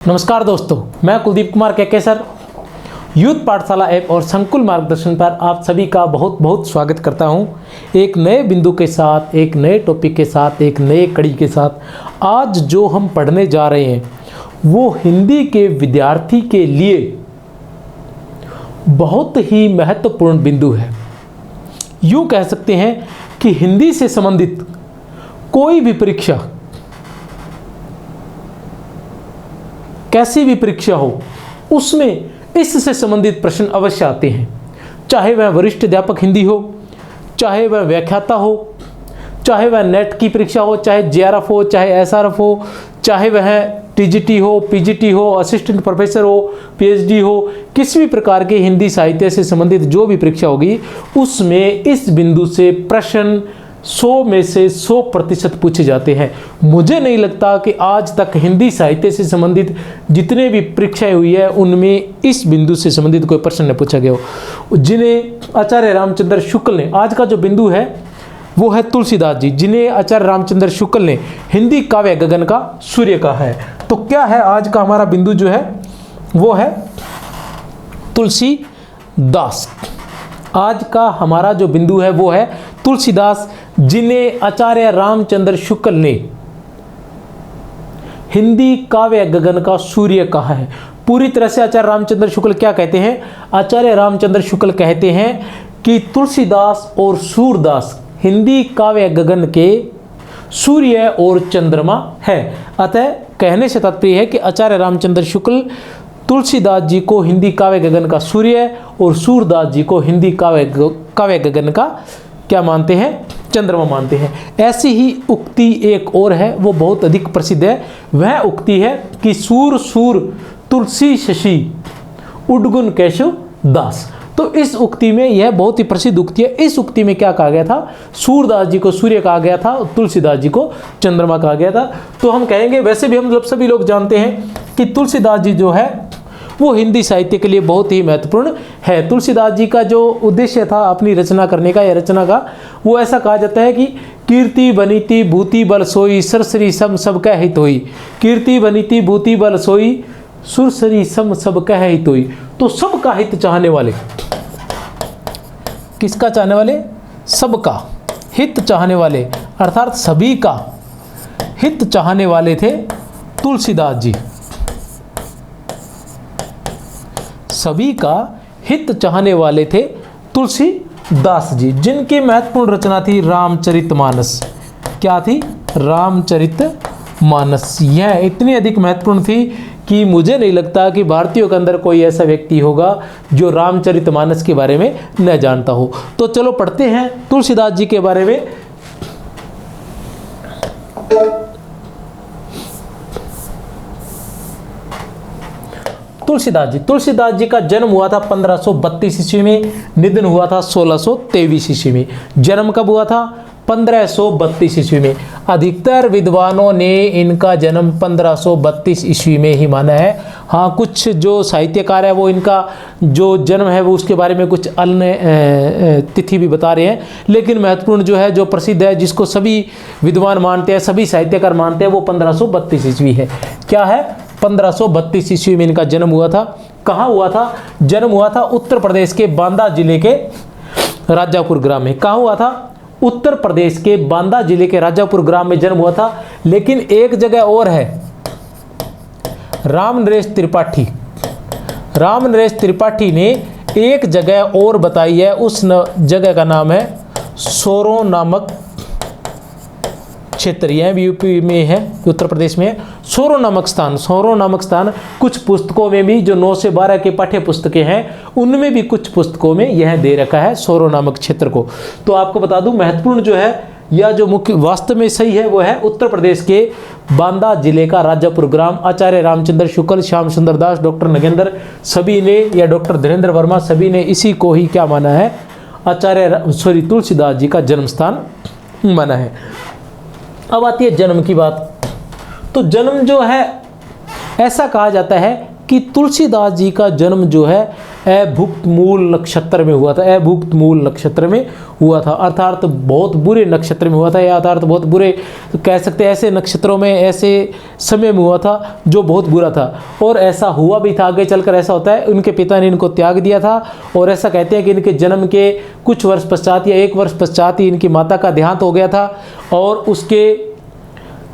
नमस्कार दोस्तों, मैं कुलदीप कुमार केके सर यूथ पाठशाला ऐप और संकुल मार्गदर्शन पर आप सभी का बहुत बहुत स्वागत करता हूं। एक नए बिंदु के साथ, एक नए टॉपिक के साथ, एक नए कड़ी के साथ आज जो हम पढ़ने जा रहे हैं वो हिंदी के विद्यार्थी के लिए बहुत ही महत्वपूर्ण बिंदु है। यूँ कह सकते हैं कि हिंदी से संबंधित कोई भी परीक्षा, कैसी भी परीक्षा हो, उसमें इससे संबंधित प्रश्न अवश्य आते हैं। चाहे वह वरिष्ठ अध्यापक हिंदी हो, चाहे वह व्याख्याता हो, चाहे वह नेट की परीक्षा हो, चाहे जेआरएफ हो, चाहे एसआरएफ हो, चाहे वह टीजीटी हो, पीजीटी हो, असिस्टेंट प्रोफेसर हो, पीएचडी हो, किसी भी प्रकार के हिंदी साहित्य से संबंधित जो भी परीक्षा होगी उसमें इस बिंदु से प्रश्न 100 में से 100% पूछे जाते हैं। मुझे नहीं लगता कि आज तक हिंदी साहित्य से संबंधित जितने भी परीक्षाएं हुई है उनमें इस बिंदु से संबंधित कोई प्रश्न न पूछा गया हो। जिन्हें आचार्य रामचंद्र शुक्ल ने, आज का जो बिंदु है वो है तुलसीदास जी, जिन्हें आचार्य रामचंद्र शुक्ल ने हिंदी काव्य गगन का सूर्य कहा है। तो क्या है आज का हमारा बिंदु जो है वो है तुलसीदास। आज का हमारा जो बिंदु है वो है तुलसीदास, जिन्हें आचार्य रामचंद्र शुक्ल ने हिंदी काव्य गगन का सूर्य कहा है। पूरी तरह से आचार्य रामचंद्र शुक्ल क्या कहते हैं? आचार्य रामचंद्र शुक्ल कहते हैं कि तुलसीदास और सूरदास हिंदी काव्य गगन के सूर्य और चंद्रमा है। अतः कहने से तात्पर्य है कि आचार्य रामचंद्र शुक्ल तुलसीदास जी को हिंदी काव्य गगन का सूर्य और सूरदास जी को हिंदी काव्य गगन का क्या मानते हैं? चंद्रमा मानते हैं। ऐसी ही उक्ति एक और है, वो बहुत अधिक प्रसिद्ध है। वह उक्ति है कि सूर सूर तुलसी शशि उडगुन केशव दास। तो इस उक्ति में, यह बहुत ही प्रसिद्ध उक्ति है, इस उक्ति में क्या कहा गया था? सूरदास जी को सूर्य कहा गया था और तुलसीदास जी को चंद्रमा कहा गया था। तो हम कहेंगे, वैसे भी हम सभी लोग जानते हैं कि तुलसीदास जी जो है वो हिंदी साहित्य के लिए बहुत ही महत्वपूर्ण है। तुलसीदास जी का जो उद्देश्य था अपनी रचना करने का या रचना का, वो ऐसा कहा जाता है कि कीर्ति बनीति भूति बल सोई सरसरी सम सब कह हित होई। कीर्ति बनीति भूति बल सोई सुरसरी सम सब कह हित होई। तो सबका हित चाहने वाले, किसका चाहने वाले? सबका हित चाहने वाले, अर्थात सभी का हित चाहने वाले थे तुलसीदास जी। सभी का हित चाहने वाले थे तुलसीदास जी, जिनकी महत्वपूर्ण रचना थी रामचरितमानस। क्या थी? रामचरितमानस। यह इतनी अधिक महत्वपूर्ण थी कि मुझे नहीं लगता कि भारतीयों के अंदर कोई ऐसा व्यक्ति होगा जो रामचरितमानस के बारे में न जानता हो। तो चलो पढ़ते हैं तुलसीदास जी के बारे में। तुलसीदास जी का जन्म हुआ था 1532 ईस्वी में, निधन हुआ था 1623 ईस्वी में। जन्म कब हुआ था? 1532 ईस्वी में। अधिकतर विद्वानों ने इनका जन्म 1532 ईस्वी में ही माना है। हाँ, कुछ जो साहित्यकार है वो इनका जो जन्म है वो उसके बारे में कुछ अन्य तिथि भी बता रहे हैं, लेकिन महत्वपूर्ण जो है, जो प्रसिद्ध है, जिसको सभी विद्वान मानते हैं, सभी साहित्यकार मानते हैं, वो 1532 ईस्वी है। क्या है? 1532 ईस्वी में इनका जन्म हुआ था। कहाँ हुआ था? जन्म हुआ था उत्तर प्रदेश के बांदा जिले के राजापुर ग्राम में। कहाँ हुआ था? उत्तर प्रदेश के बांदा जिले के राजापुर ग्राम में जन्म हुआ था। लेकिन एक जगह और है, रामनरेश त्रिपाठी ने एक जगह और बताई है। उस जगह का नाम है सोरो नामक क्षेत्र। यह भी यूपी में है, उत्तर प्रदेश में है। सोरो नामक स्थान कुछ पुस्तकों में भी, जो 9 से 12 के पाठ्य पुस्तकें हैं उनमें भी कुछ पुस्तकों में यह दे रखा है, सोरो नामक क्षेत्र को। तो आपको बता दूं, महत्वपूर्ण जो है या जो मुख्य वास्तव में सही है वो है उत्तर प्रदेश के बांदा जिले का राजापुर ग्राम। आचार्य रामचंद्र शुक्ल, श्याम सुंदर दास, डॉक्टर नगेंद्र सभी ने, या डॉक्टर धीरेन्द्र वर्मा सभी ने इसी को ही क्या माना है? तुलसीदास जी का जन्म स्थान माना है। अब आती है जन्म की बात। तो जन्म जो है, ऐसा कहा जाता है कि तुलसीदास जी का जन्म जो है अभुक्त मूल नक्षत्र में हुआ था, अभुक्त मूल नक्षत्र में हुआ था, अर्थात बहुत बुरे नक्षत्र में हुआ था, या अर्थात बहुत बुरे कह सकते हैं, ऐसे नक्षत्रों में ऐसे समय में हुआ था जो बहुत बुरा था। और ऐसा हुआ भी था, आगे चलकर ऐसा होता है, उनके पिता ने इनको त्याग दिया था। और ऐसा कहते हैं कि इनके जन्म के कुछ वर्ष पश्चात या 1 वर्ष पश्चात ही इनकी माता का देहांत हो गया था, और उसके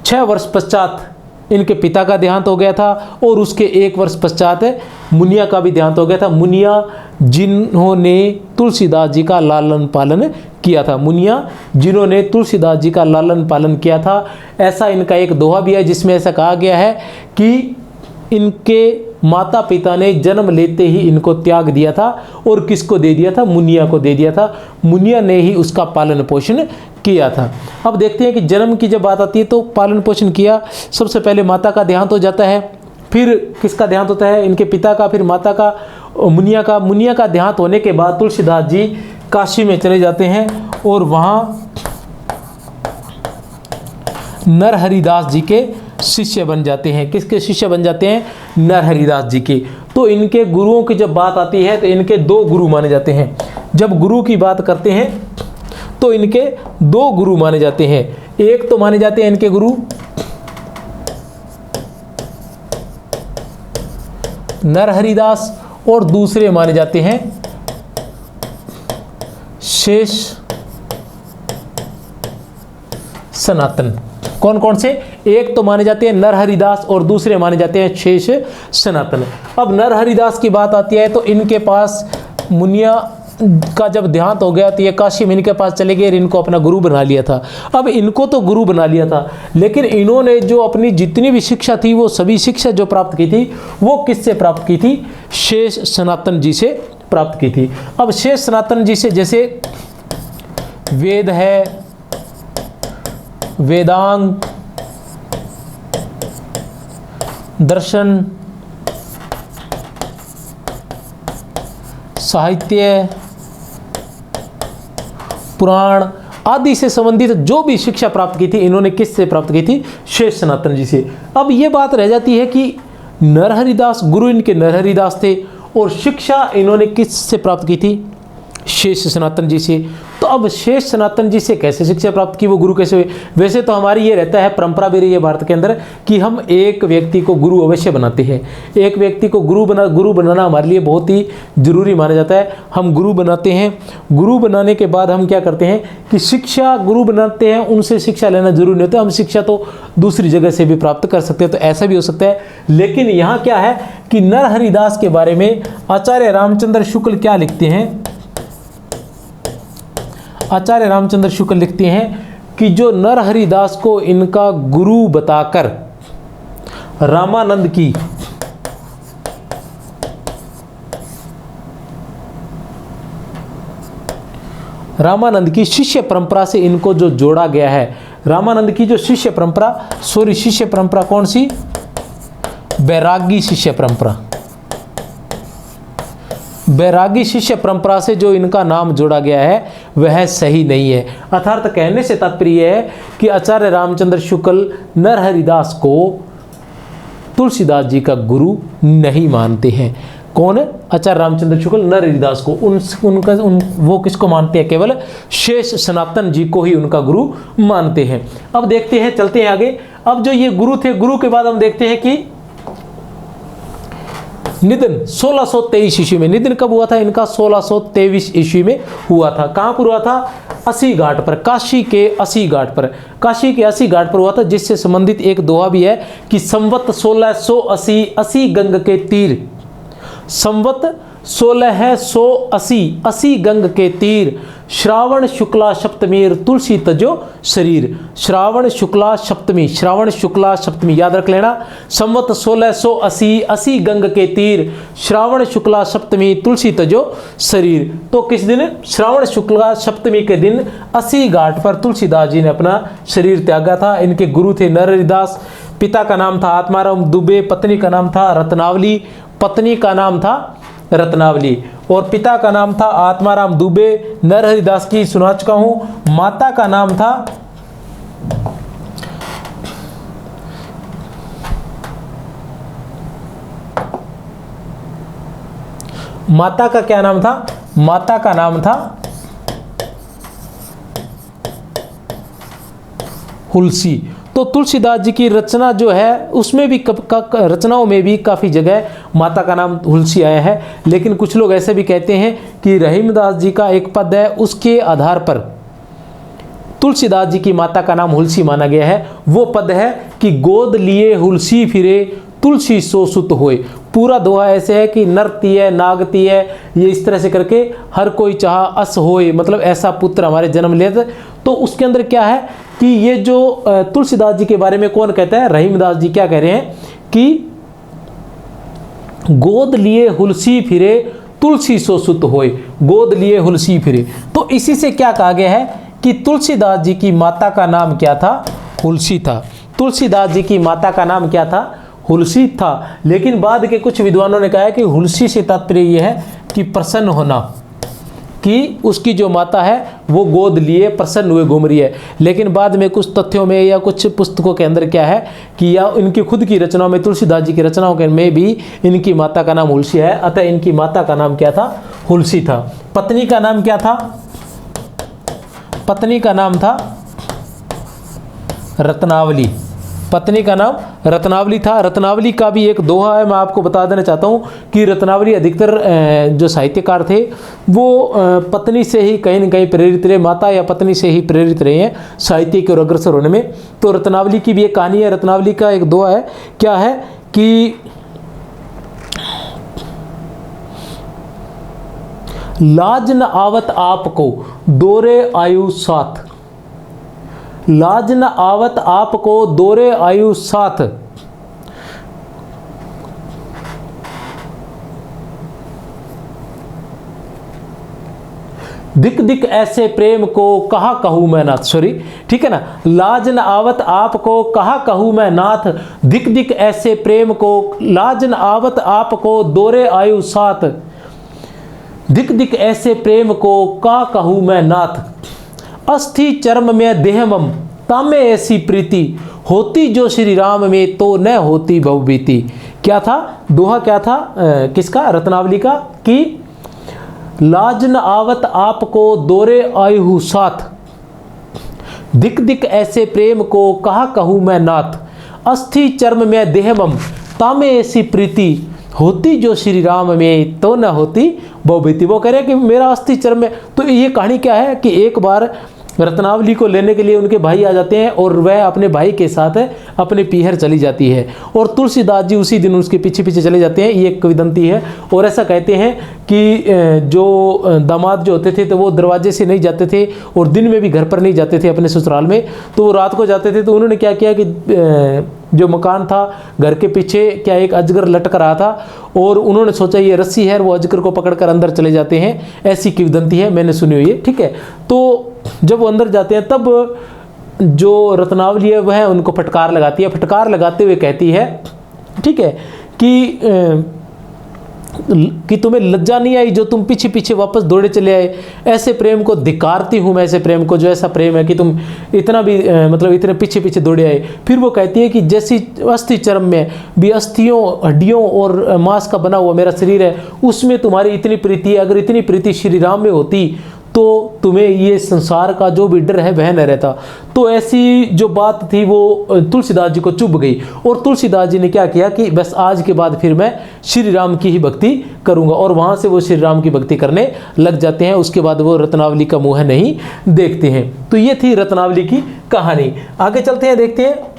6 वर्ष पश्चात इनके पिता का देहांत हो गया था, और उसके 1 वर्ष पश्चात मुनिया का भी देहांत हो गया था। मुनिया जिन्होंने तुलसीदास जी का लालन पालन किया था, मुनिया जिन्होंने तुलसीदास जी का लालन पालन किया था। ऐसा इनका एक दोहा भी है जिसमें ऐसा कहा गया है कि इनके माता पिता ने जन्म लेते ही इनको त्याग दिया था, और किसको दे दिया था? मुनिया को दे दिया था। मुनिया ने ही उसका पालन पोषण किया था। अब देखते हैं कि जन्म की जब बात आती है तो पालन पोषण किया। सबसे पहले माता का देहांत हो जाता है, फिर किसका देहांत होता है? इनके पिता का, फिर माता का, मुनिया का। मुनिया का देहांत होने के बाद तुलसीदास जी काशी में चले जाते हैं, और वहाँ नरहरिदास जी के शिष्य बन जाते हैं। किसके शिष्य बन जाते हैं? नरहरिदास जी के। तो इनके गुरुओं की जब बात आती है तो इनके 2 गुरु माने जाते हैं। जब गुरु की बात करते हैं तो इनके 2 गुरु माने जाते हैं। एक तो माने जाते हैं इनके गुरु नरहरिदास, और दूसरे माने जाते हैं शेष सनातन। कौन कौन से? एक तो माने जाते हैं नरहरिदास और दूसरे माने जाते हैं शेष सनातन। अब नरहरिदास की बात आती है तो इनके पास मुनिया का जब देहांत हो गया तो ये काशी में इनके पास चले गए और इनको अपना गुरु बना लिया था। अब इनको तो गुरु बना लिया था, लेकिन इन्होंने जो अपनी जितनी भी शिक्षा थी वो सभी शिक्षा जो प्राप्त की थी वो किससे प्राप्त की थी? शेष सनातन जी से प्राप्त की थी। अब शेष सनातन जी से जैसे वेद है, वेदांग, दर्शन, साहित्य, पुराण आदि से संबंधित जो भी शिक्षा प्राप्त की थी इन्होंने किससे प्राप्त की थी? शेष सनातन जी से। अब ये बात रह जाती है कि नरहरिदास, गुरु इनके नरहरिदास थे, और शिक्षा इन्होंने किससे प्राप्त की थी? शेष सनातन जी से। तो अब शेष सनातन जी से कैसे शिक्षा प्राप्त की, वो गुरु कैसे हुए? वैसे तो हमारी ये रहता है, परंपरा भी रही है भारत के अंदर कि हम एक व्यक्ति को गुरु अवश्य बनाते हैं। एक व्यक्ति को गुरु बनाना हमारे लिए बहुत ही जरूरी माना जाता है। हम गुरु बनाते हैं, गुरु बनाने के बाद हम क्या करते हैं कि शिक्षा, गुरु बनाते हैं उनसे शिक्षा लेना जरूरी नहीं होता, हम शिक्षा तो दूसरी जगह से भी प्राप्त कर सकते हैं, तो ऐसा भी हो सकता है। लेकिन यहाँ क्या है कि नरहरिदास के बारे में आचार्य रामचंद्र शुक्ल क्या लिखते हैं? आचार्य रामचंद्र शुक्ल लिखते हैं कि जो नरहरिदास को इनका गुरु बताकर रामानंद की शिष्य परंपरा से इनको जो जोड़ा गया है, रामानंद की जो शिष्य परंपरा कौन सी? बैरागी शिष्य परंपरा। बैरागी शिष्य परंपरा से जो इनका नाम जोड़ा गया है वह सही नहीं है। अर्थात कहने से तात्पर्य है कि आचार्य रामचंद्र शुक्ल नरहरिदास को तुलसीदास जी का गुरु नहीं मानते हैं। कौन? आचार्य रामचंद्र शुक्ल नरहरिदास को, वो किसको मानते हैं? केवल शेष सनातन जी को ही उनका गुरु मानते हैं। अब देखते हैं, चलते हैं आगे। अब जो ये गुरु थे, गुरु के बाद हम देखते हैं कि निधन 1623 ईस्वी में। निधन कब हुआ था इनका? 1623 ईस्वी में हुआ था। कहाँ पर हुआ था? अस्सी घाट पर, काशी के अस्सी घाट पर। काशी के अस्सी घाट पर हुआ था, जिससे संबंधित एक दोहा भी है कि संवत 1680 अस्सी गंग के तीर, संवत 1680 अस्सी गंग के तीर, श्रावण शुक्ला सप्तमी तुलसी तजो शरीर। श्रावण शुक्ला सप्तमी, श्रावण शुक्ला सप्तमी याद रख लेना। संवत 1680 अस्सी गंग के तीर, श्रावण शुक्ला सप्तमी तुलसी तजो शरीर। तो किस दिन? श्रावण शुक्ला सप्तमी के दिन अस्सी घाट पर तुलसीदास जी ने अपना शरीर त्यागा था। इनके गुरु थे नरहरिदास। पिता का नाम था आत्माराम दुबे, पत्नी का नाम था रत्नावली, पत्नी का नाम था रत्नावली और पिता का नाम था आत्माराम दुबे। नरहरिदास की सुना चुका हूं। माता का नाम था माता का क्या नाम था? माता का नाम था हुलसी। तो तुलसीदास जी की रचना जो है उसमें भी रचनाओं में भी काफ़ी जगह माता का नाम हुलसी आया है। लेकिन कुछ लोग ऐसे भी कहते हैं कि रहीमदास जी का एक पद है, उसके आधार पर तुलसीदास जी की माता का नाम हुलसी माना गया है। वो पद है कि गोद लिए हुलसी फिरे तुलसी सो सुत होए। पूरा दोहा ऐसे है कि नरती है, नागती है, ये इस तरह से करके हर कोई चाह अस होए, मतलब ऐसा पुत्र हमारे जन्म ले। तो उसके अंदर क्या है कि ये जो तुलसीदास जी के बारे में कौन कहता है? रहीमदास जी क्या कह रहे हैं कि गोद लिए हुलसी फिरे तुलसी सो सुत होए, गोद लिए हुलसी फिरे। तो इसी से क्या कहा गया है कि तुलसीदास जी की माता का नाम क्या था? हुलसी था। तुलसीदास जी की माता का नाम क्या था? हुलसी था। लेकिन बाद के कुछ विद्वानों ने कहा है कि हुलसी से तात्पर्य यह है कि प्रसन्न होना, कि उसकी जो माता है वो गोद लिए प्रसन्न हुए घूम रही है। लेकिन बाद में कुछ तथ्यों में या कुछ पुस्तकों के अंदर क्या है कि या इनकी खुद की रचनाओं में, तुलसीदास जी की रचनाओं के में भी इनकी माता का नाम हुलसी है। अतः इनकी माता का नाम क्या था? हुलसी था। पत्नी का नाम क्या था? पत्नी का नाम था रत्नावली। पत्नी का नाम रत्नावली था। रत्नावली का भी एक दोहा है, मैं आपको बता देना चाहता हूँ कि रत्नावली अधिकतर जो साहित्यकार थे वो पत्नी से ही कहीं न कहीं प्रेरित रहे, माता या पत्नी से ही प्रेरित रहे हैं साहित्य के और अग्रसर होने में। तो रत्नावली की भी एक कहानी है। रत्नावली का एक दोहा है, क्या है कि लाज न आवत आपको दोरे आयु साथ, लाज न आवत आपको दोरे आयु साथ, दिक दिक ऐसे प्रेम को कहा कहूँ मैं नाथ। सॉरी, ठीक है ना। लाज न आवत आपको कहा कहूँ मैं नाथ, दिक दिक ऐसे प्रेम को, लाज न आवत आपको दोरे आयु साथ, दिक दिक ऐसे प्रेम को का कहूँ मैं नाथ, अस्थि चर्म में देहमम तामे ऐसी प्रीति, होती जो श्री राम में तो न होती भवभीति। क्या था दोहा? क्या था किसका? रत्नावली का, कि लाज न आवत आपको दोरे आयु साथ, दिक दिक ऐसे प्रेम को कहा कहूँ मैं नाथ, अस्थि चर्म में देहमम तामे ऐसी प्रीति, होती जो श्री राम में तो न होती भवभीति। वो कह रहे हैं कि मेरा अस्थि चर्म में। तो ये कहानी क्या है कि एक बार रत्नावली को लेने के लिए उनके भाई आ जाते हैं और वह अपने भाई के साथ अपने पीहर चली जाती है और तुलसीदास जी उसी दिन उसके पीछे पीछे चले जाते हैं। ये एक किंवदंती है। और ऐसा कहते हैं कि जो दामाद जो होते थे तो वो दरवाजे से नहीं जाते थे और दिन में भी घर पर नहीं जाते थे अपने ससुराल में, तो वो रात को जाते थे। तो उन्होंने क्या किया कि जो मकान था घर के पीछे क्या एक अजगर लटक रहा था और उन्होंने सोचा ये रस्सी है, वो अजगर को पकड़कर अंदर चले जाते हैं। ऐसी किंवदंती है, मैंने सुनी हुई है, ठीक है। तो जब वो अंदर जाते हैं तब जो रत्नावली है वह उनको फटकार लगाती है। फटकार लगाते हुए कहती है, ठीक है, कि तुम्हें लज्जा नहीं आई जो तुम पीछे पीछे वापस दौड़े चले आए। ऐसे प्रेम को धिक्कारती हूँ मैं, ऐसे प्रेम को जो ऐसा प्रेम है कि तुम इतना भी मतलब इतने पीछे पीछे दौड़े आए। फिर वो कहती है कि जैसी अस्थि चर्म में भी अസ്ഥियों हड्डियों और मांस का बना हुआ मेरा शरीर है, उसमें तुम्हारी इतनी प्रीति है। अगर इतनी प्रीति श्री राम में होती तो तुम्हें ये संसार का जो भी डर है वह न रहता। तो ऐसी जो बात थी वो तुलसीदास जी को चुभ गई और तुलसीदास जी ने क्या किया कि बस आज के बाद फिर मैं श्री राम की ही भक्ति करूंगा, और वहां से वो श्री राम की भक्ति करने लग जाते हैं। उसके बाद वो रत्नावली का मुंह नहीं देखते हैं। तो ये थी रत्नावली की कहानी। आगे चलते हैं, देखते हैं।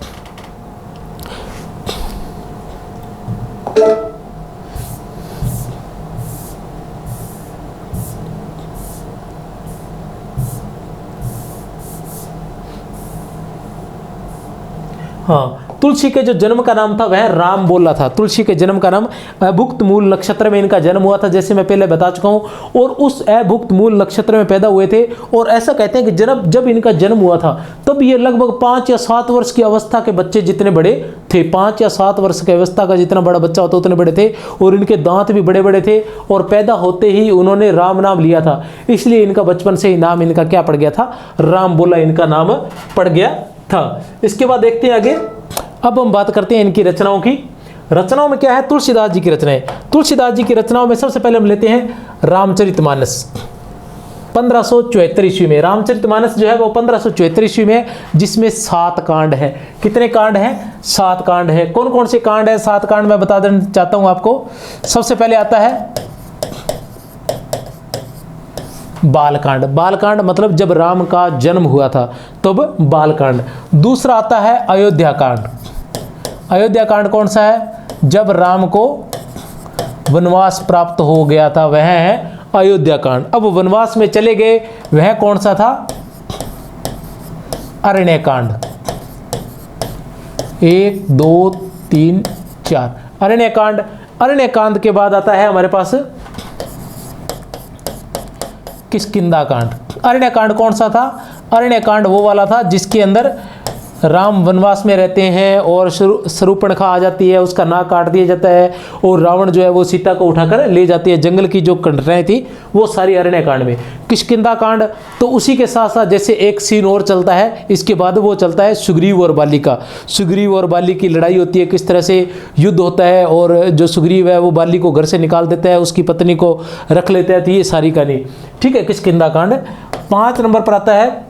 हाँ, तुलसी के जो जन्म का नाम था वह राम बोला था। तुलसी के जन्म का नाम अभुक्त मूल नक्षत्र में इनका जन्म हुआ था, जैसे मैं पहले बता चुका हूँ। और उस अभुक्त मूल नक्षत्र में पैदा हुए थे। और ऐसा कहते हैं कि जब इनका जन्म हुआ था तब ये लगभग 5 या 7 वर्ष की अवस्था के बच्चे जितने बड़े थे, 5 या 7 वर्ष की अवस्था का जितना बड़ा बच्चा होता उतने बड़े थे। और इनके दांत भी बड़े बड़े थे और पैदा होते ही उन्होंने राम नाम लिया था, इसलिए इनका बचपन से ही नाम इनका क्या पड़ गया था? राम बोला इनका नाम पड़ गया था। इसके बाद देखते हैं आगे। अब हम बात करते हैं इनकी रचनाओं की। रचनाओं में क्या है, तुलसीदास जी की रचनाएं। तुलसीदास जी की रचनाओं में सबसे पहले हम लेते हैं रामचरितमानस। 1574 ईस्वी में रामचरितमानस जो है वो 1574 ईस्वी में, जिसमें 7 कांड है। कितने कांड हैं? 7 कांड है। कौन कौन से कांड है? 7 कांड मैं बता देना चाहता हूं आपको। सबसे पहले आता है बालकांड। बालकांड मतलब जब राम का जन्म हुआ था तब बालकांड। दूसरा आता है अयोध्या कांड। अयोध्या कांड कौन सा है? जब राम को वनवास प्राप्त हो गया था, वह है अयोध्या कांड। अब वनवास में चले गए, वह कौन सा था? अरण्य कांड। 1 2 3 4 अरण्य कांड। अरण्य कांड के बाद आता है हमारे पास किष्किंधा कांड। अरण्य कांड कौन सा था? अरण्य कांड वो वाला था जिसके अंदर राम वनवास में रहते हैं और शूर्पणखा आ जाती है, उसका नाक काट दिया जाता है और रावण जो है वो सीता को उठाकर ले जाती है। जंगल की जो घटनाएं थी वो सारी अरण्य कांड में। किष्किंधा कांड तो उसी के साथ साथ जैसे एक सीन और चलता है, इसके बाद वो चलता है सुग्रीव और बाली का। सुग्रीव और बाली की लड़ाई होती है, किस तरह से युद्ध होता है और जो सुग्रीव है वो बाली को घर से निकाल देता है, उसकी पत्नी को रख लेता है। तो ये सारी कहानी, ठीक है, किष्किंधा कांड। 5 नंबर पर आता है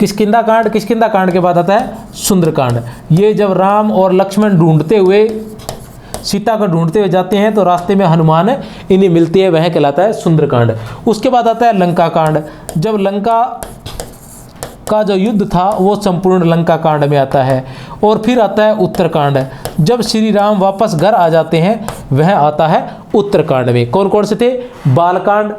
किष्किंधा कांड। किष्किंधा कांड के बाद आता है सुंदरकांड। ये जब राम और लक्ष्मण ढूंढते हुए, सीता को ढूंढते हुए जाते हैं तो रास्ते में हनुमान इन्हें मिलती है, वह कहलाता है सुंदरकांड। उसके बाद आता है लंका कांड। जब लंका का जो युद्ध था वो संपूर्ण लंका कांड में आता है। और फिर आता है उत्तरकांड। जब श्री राम वापस घर आ जाते हैं वह आता है उत्तरकांड में। कौन कौन से थे? बालकांड,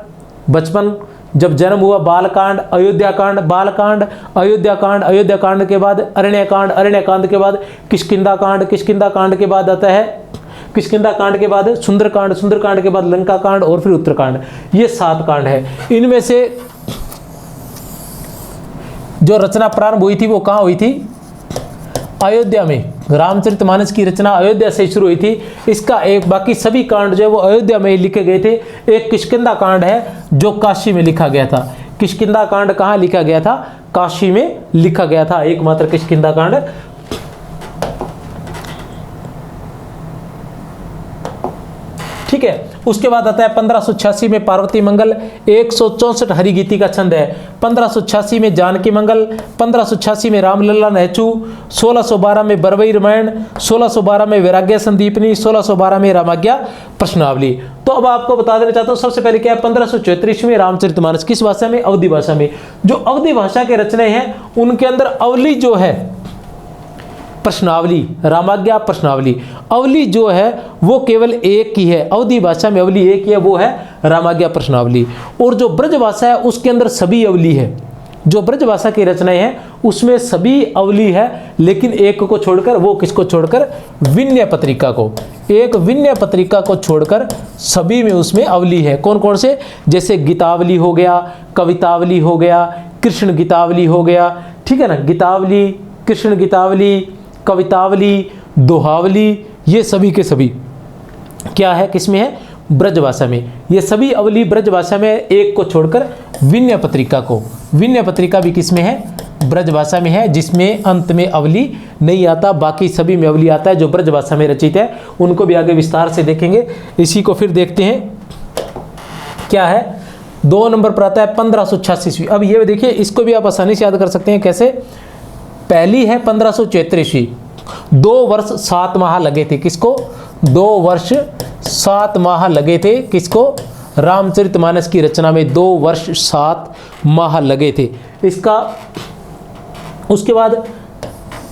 बचपन जब जन्म हुआ, बालकांड, अयोध्या कांड, बालकांड, अयोध्या कांड, अयोध्या कांड के बाद अरण्य कांड, अरण्य कांड के बाद किष्किंधा कांड, किष्किंधा कांड के बाद आता है किष्किंधा कांड के बाद सुंदरकांड, सुंदरकांड के बाद लंका कांड और फिर उत्तरकांड। ये 7 कांड है। इनमें से जो रचना प्रारंभ हुई थी वो कहाँ हुई थी? अयोध्या में। रामचरितमानस की रचना अयोध्या से शुरू हुई थी। इसका एक, बाकी सभी कांड जो है वो अयोध्या में ही लिखे गए थे। एक किष्किंधा कांड है जो काशी में लिखा गया था। किष्किंधा कांड कहाँ लिखा गया था? काशी में लिखा गया था एकमात्र किष्किंधा कांड। ठीक है। उसके बाद आता है 1586 में पार्वती मंगल। 164 हरिगीति का छंद है। 1586 में जानकी मंगल, 1586 में रामलला नहचू, 1612 में बरवई रामायण, 1612 में वैराग्य संदीपनी, 1612 में रामाज्ञा प्रश्नावली। तो अब आपको बता देना चाहता हूँ, सबसे पहले क्या है, 1574 में रामचरितमानस किस भाषा में? अवधी भाषा में। जो अवधी भाषा के रचनाएं हैं उनके अंदर अवली जो है प्रश्नावली, रामाज्ञा प्रश्नावली, अवली जो है वो केवल एक ही है। अवधी भाषा में अवली एक ही है, वो है रामाज्ञा प्रश्नावली। और जो ब्रज भाषा है उसके अंदर सभी अवली है। जो ब्रज भाषा की रचनाएं हैं उसमें सभी अवली है, लेकिन एक को छोड़कर, वो किसको छोड़कर? विनय पत्रिका को। एक विनय पत्रिका को छोड़कर सभी में उसमें अवली है। कौन कौन से? जैसे गीतावली हो गया, कवितावली हो गया, कृष्ण गीतावली हो गया, ठीक है ना। गीतावली, कृष्ण गीतावली, कवितावली, दोहावली, ये सभी के सभी क्या है? किसमें है? ब्रज भाषा में। ये सभी अवली ब्रज भाषा में, एक को छोड़कर विनय पत्रिका को। विनय पत्रिका भी किसमें है? ब्रज भाषा में है, जिसमें अंत में अवली नहीं आता। बाकी सभी में अवली आता है जो ब्रज भाषा में रचित है। उनको भी आगे विस्तार से देखेंगे। इसी को फिर देखते हैं क्या है। 2 नंबर पर आता है 1586 ईस्वी। अब ये देखिए, इसको भी आप आसानी से याद कर सकते हैं। कैसे? पहली है 1574 ईस्वी। 2 वर्ष 7 माह लगे थे। किसको? 2 वर्ष 7 माह लगे थे। किसको? रामचरितमानस की रचना में 2 वर्ष 7 माह लगे थे। इसका उसके बाद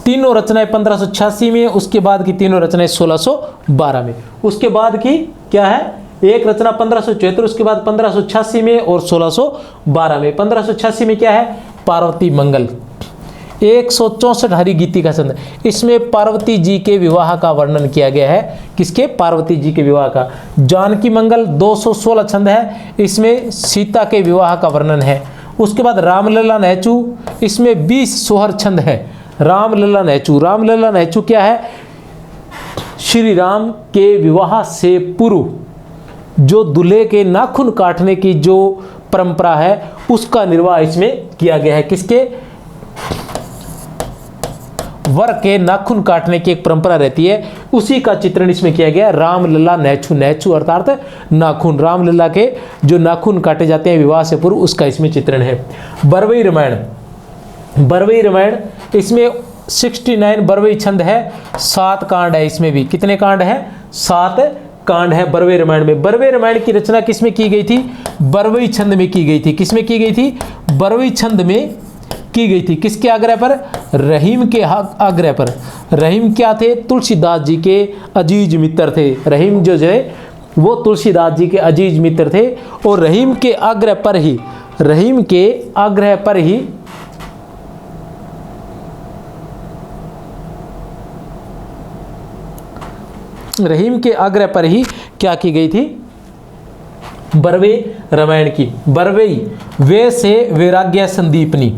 तीनों रचनाएं 1586 में, उसके बाद की तीनों रचनाएं 1612 में। उसके बाद की क्या है? एक रचना 1574, उसके बाद 1586 में और 1612 में। 1586 में क्या है? पार्वती मंगल। 164 हरिगीति का छंद। इसमें पार्वती जी के विवाह का वर्णन किया गया है। किसके? पार्वती जी के विवाह का। जानकी मंगल 216 छंद है, इसमें सीता के विवाह का वर्णन है। उसके बाद रामलला नहचू, इसमें 20 सोहर छंद है। रामलला नहचू, रामलला नहचू क्या है? श्री राम के विवाह से पूर्व जो दूल्हे के नाखून काटने की जो परंपरा है उसका निर्वाह इसमें किया गया है। किसके? वर के नाखून काटने की एक परंपरा रहती है, उसी का चित्रण इसमें किया गया। राम लला नैछू, नैछू अर्थात नाखून, राम लला के जो नाखून काटे जाते हैं विवाह से पूर्व, उसका इसमें चित्रण है। बरवई रामायण, बरवई रामायण इसमें 69 बरवई छंद है, 7 कांड है। इसमें भी कितने कांड है? 7 कांड है बरवई रामायण में। बरवई रामायण की रचना किसमें की गई थी? बरवई छंद में की गई थी। किसमें की गई थी? बरवई छंद में की गई थी। किसके आग्रह पर? रहीम के आग्रह पर। रहीम क्या थे? तुलसीदास जी के अजीज मित्र थे। रहीम जो है वो तुलसीदास जी के अजीज मित्र थे, और रहीम के आग्रह पर ही, रहीम के आग्रह पर ही रहीम के आग्रह पर ही क्या की गई थी? बरवई रामायण की। बरवई वे से वैराग्य संदीपनी,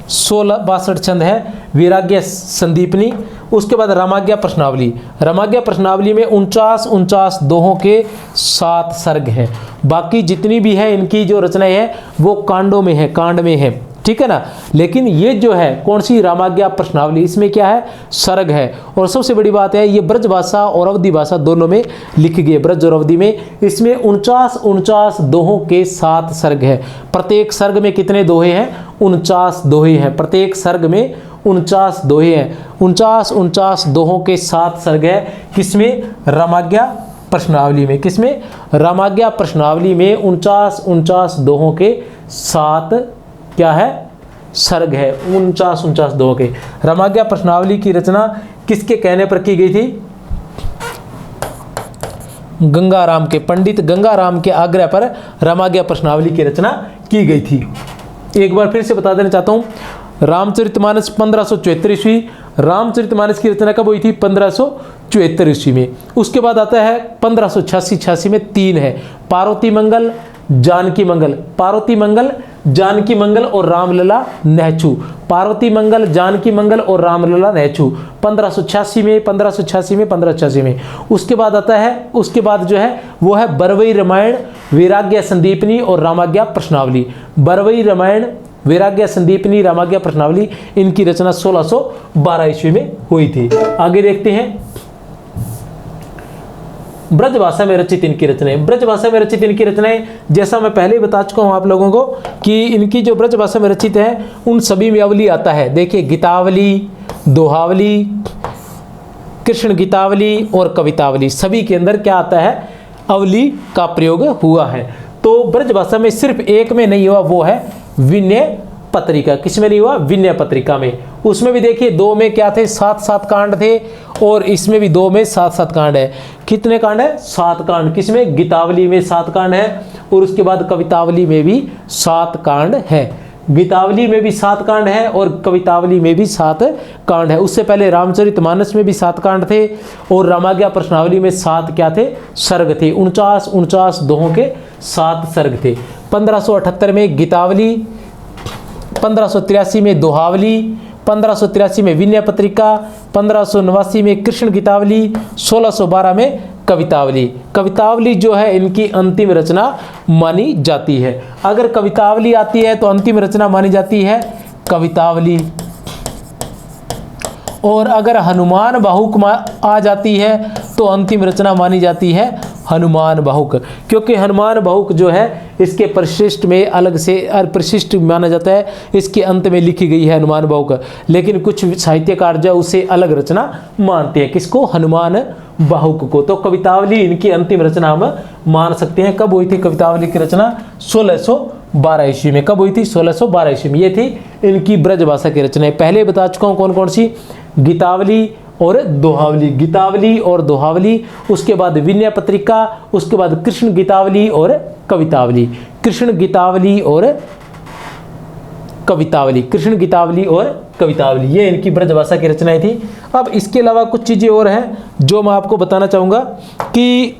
16-62 छंद है वैराग्य संदीपनी। उसके बाद रामाज्ञा प्रश्नावली। रामाज्ञा प्रश्नावली में 49 दोहों के 7 सर्ग हैं। बाकी जितनी भी है इनकी जो रचनाएं है वो कांडों में है, कांड में है, ठीक है ना। लेकिन ये जो है कौन सी रामाज्ञा प्रश्नावली, इसमें क्या है? सर्ग है। और सबसे बड़ी बात है ये ब्रज भाषा और अवधी भाषा दोनों में लिखी गई है, ब्रज और अवधी में। इसमें 49 दोहों के 7 सर्ग है। प्रत्येक सर्ग में कितने दोहे हैं? 49 दोहे हैं। प्रत्येक सर्ग में 49 दोहे हैं। 49 दोहों के 7 सर्ग है। किसमें? रामाज्ञा प्रश्नावली में। किसमें? रामाज्ञा प्रश्नावली में 49 दोहों के 7 क्या है? सर्ग है। 49 दोहों के। रामाज्ञा प्रश्नावली की रचना किसके कहने पर की गई थी? गंगाराम के, पंडित गंगाराम के आग्रह पर रामाज्ञा प्रश्नावली की रचना की गई थी। एक बार फिर से बता देना चाहता हूं, रामचरितमानस 1574 ईस्वी। रामचरितमानस की रचना कब हुई थी? 1574 ईस्वी में। उसके बाद आता है 1586 में 3 है, पार्वती मंगल, जानकी मंगल। पार्वती मंगल, जानकी मंगल और रामलला नैछू। पार्वती मंगल, जानकी मंगल और रामलला नैछू 1586 में, 1586 में। उसके बाद आता है, उसके बाद जो है वो है बरवई रामायण, वैराग्य संदीपनी और रामाज्ञा प्रश्नावली। बरवई रामायण, वैराग्य संदीपनी, रामाज्ञा प्रश्नावली, इनकी रचना 1612 ईस्वी में हुई थी। आगे देखते हैं ब्रज भाषा में रचित इनकी रचनाएं। ब्रज भाषा में रचित इनकी रचनाएं, जैसा मैं पहले ही बता चुका हूं आप लोगों को कि इनकी जो ब्रज भाषा में रचित है उन सभी में अवली आता है। देखिए, गीतावली, दोहावली, कृष्ण गीतावली और कवितावली, सभी के अंदर क्या आता है? अवली का प्रयोग हुआ है। तो ब्रज भाषा में सिर्फ एक में नहीं हुआ, वो है विनय पत्रिका। किसमें नहीं हुआ? विनय पत्रिका में। उसमें भी देखिए 2 में क्या थे? 7 कांड थे, और इसमें भी 2 में 7 कांड है। कितने कांड है? 7 कांड। किसमें? गीतावली में 7 कांड है, और उसके बाद कवितावली में भी 7 कांड है। गीतावली में भी 7 कांड है और कवितावली में भी 7 कांड है। उससे पहले रामचरितमानस में भी 7 कांड थे, और रामाज्ञा प्रश्नावली में 7 क्या थे? सर्ग थे। 49 दोहों के 7 सर्ग थे। 1578 में गीतावली, 1583 में दोहावली, 1583 में विनय पत्रिका, 1589 में कृष्ण गीतावली, 1612 में कवितावली। कवितावली जो है इनकी अंतिम रचना मानी जाती है। अगर कवितावली आती है तो अंतिम रचना मानी जाती है कवितावली, और अगर हनुमान बाहुक आ जाती है तो अंतिम रचना मानी जाती है हनुमान बाहुक, क्योंकि हनुमान बाहुक जो है इसके परिशिष्ट में अलग से परिशिष्ट माना जाता है, इसके अंत में लिखी गई है हनुमान बाहुक। लेकिन कुछ साहित्यकार जो उसे अलग रचना मानते हैं, किसको? हनुमान बाहुक को। तो कवितावली इनकी अंतिम रचना हम मान सकते हैं। कब हुई थी कवितावली की रचना? 1612 ईस्वी में। कब हुई थी? 1612 ईस्वी में। ये थी इनकी ब्रज भाषा की रचनाएं। पहले बता चुका हूँ कौन कौन सी, गीतावली और दोहावली। गीतावली और दोहावली, उसके बाद विनय पत्रिका, उसके बाद कृष्ण गीतावली और कवितावली। कृष्ण गीतावली और कवितावली, कृष्ण गीतावली और कवितावली, ये इनकी ब्रज भाषा की रचनाएं थी। अब इसके अलावा कुछ चीज़ें और हैं जो मैं आपको बताना चाहूँगा कि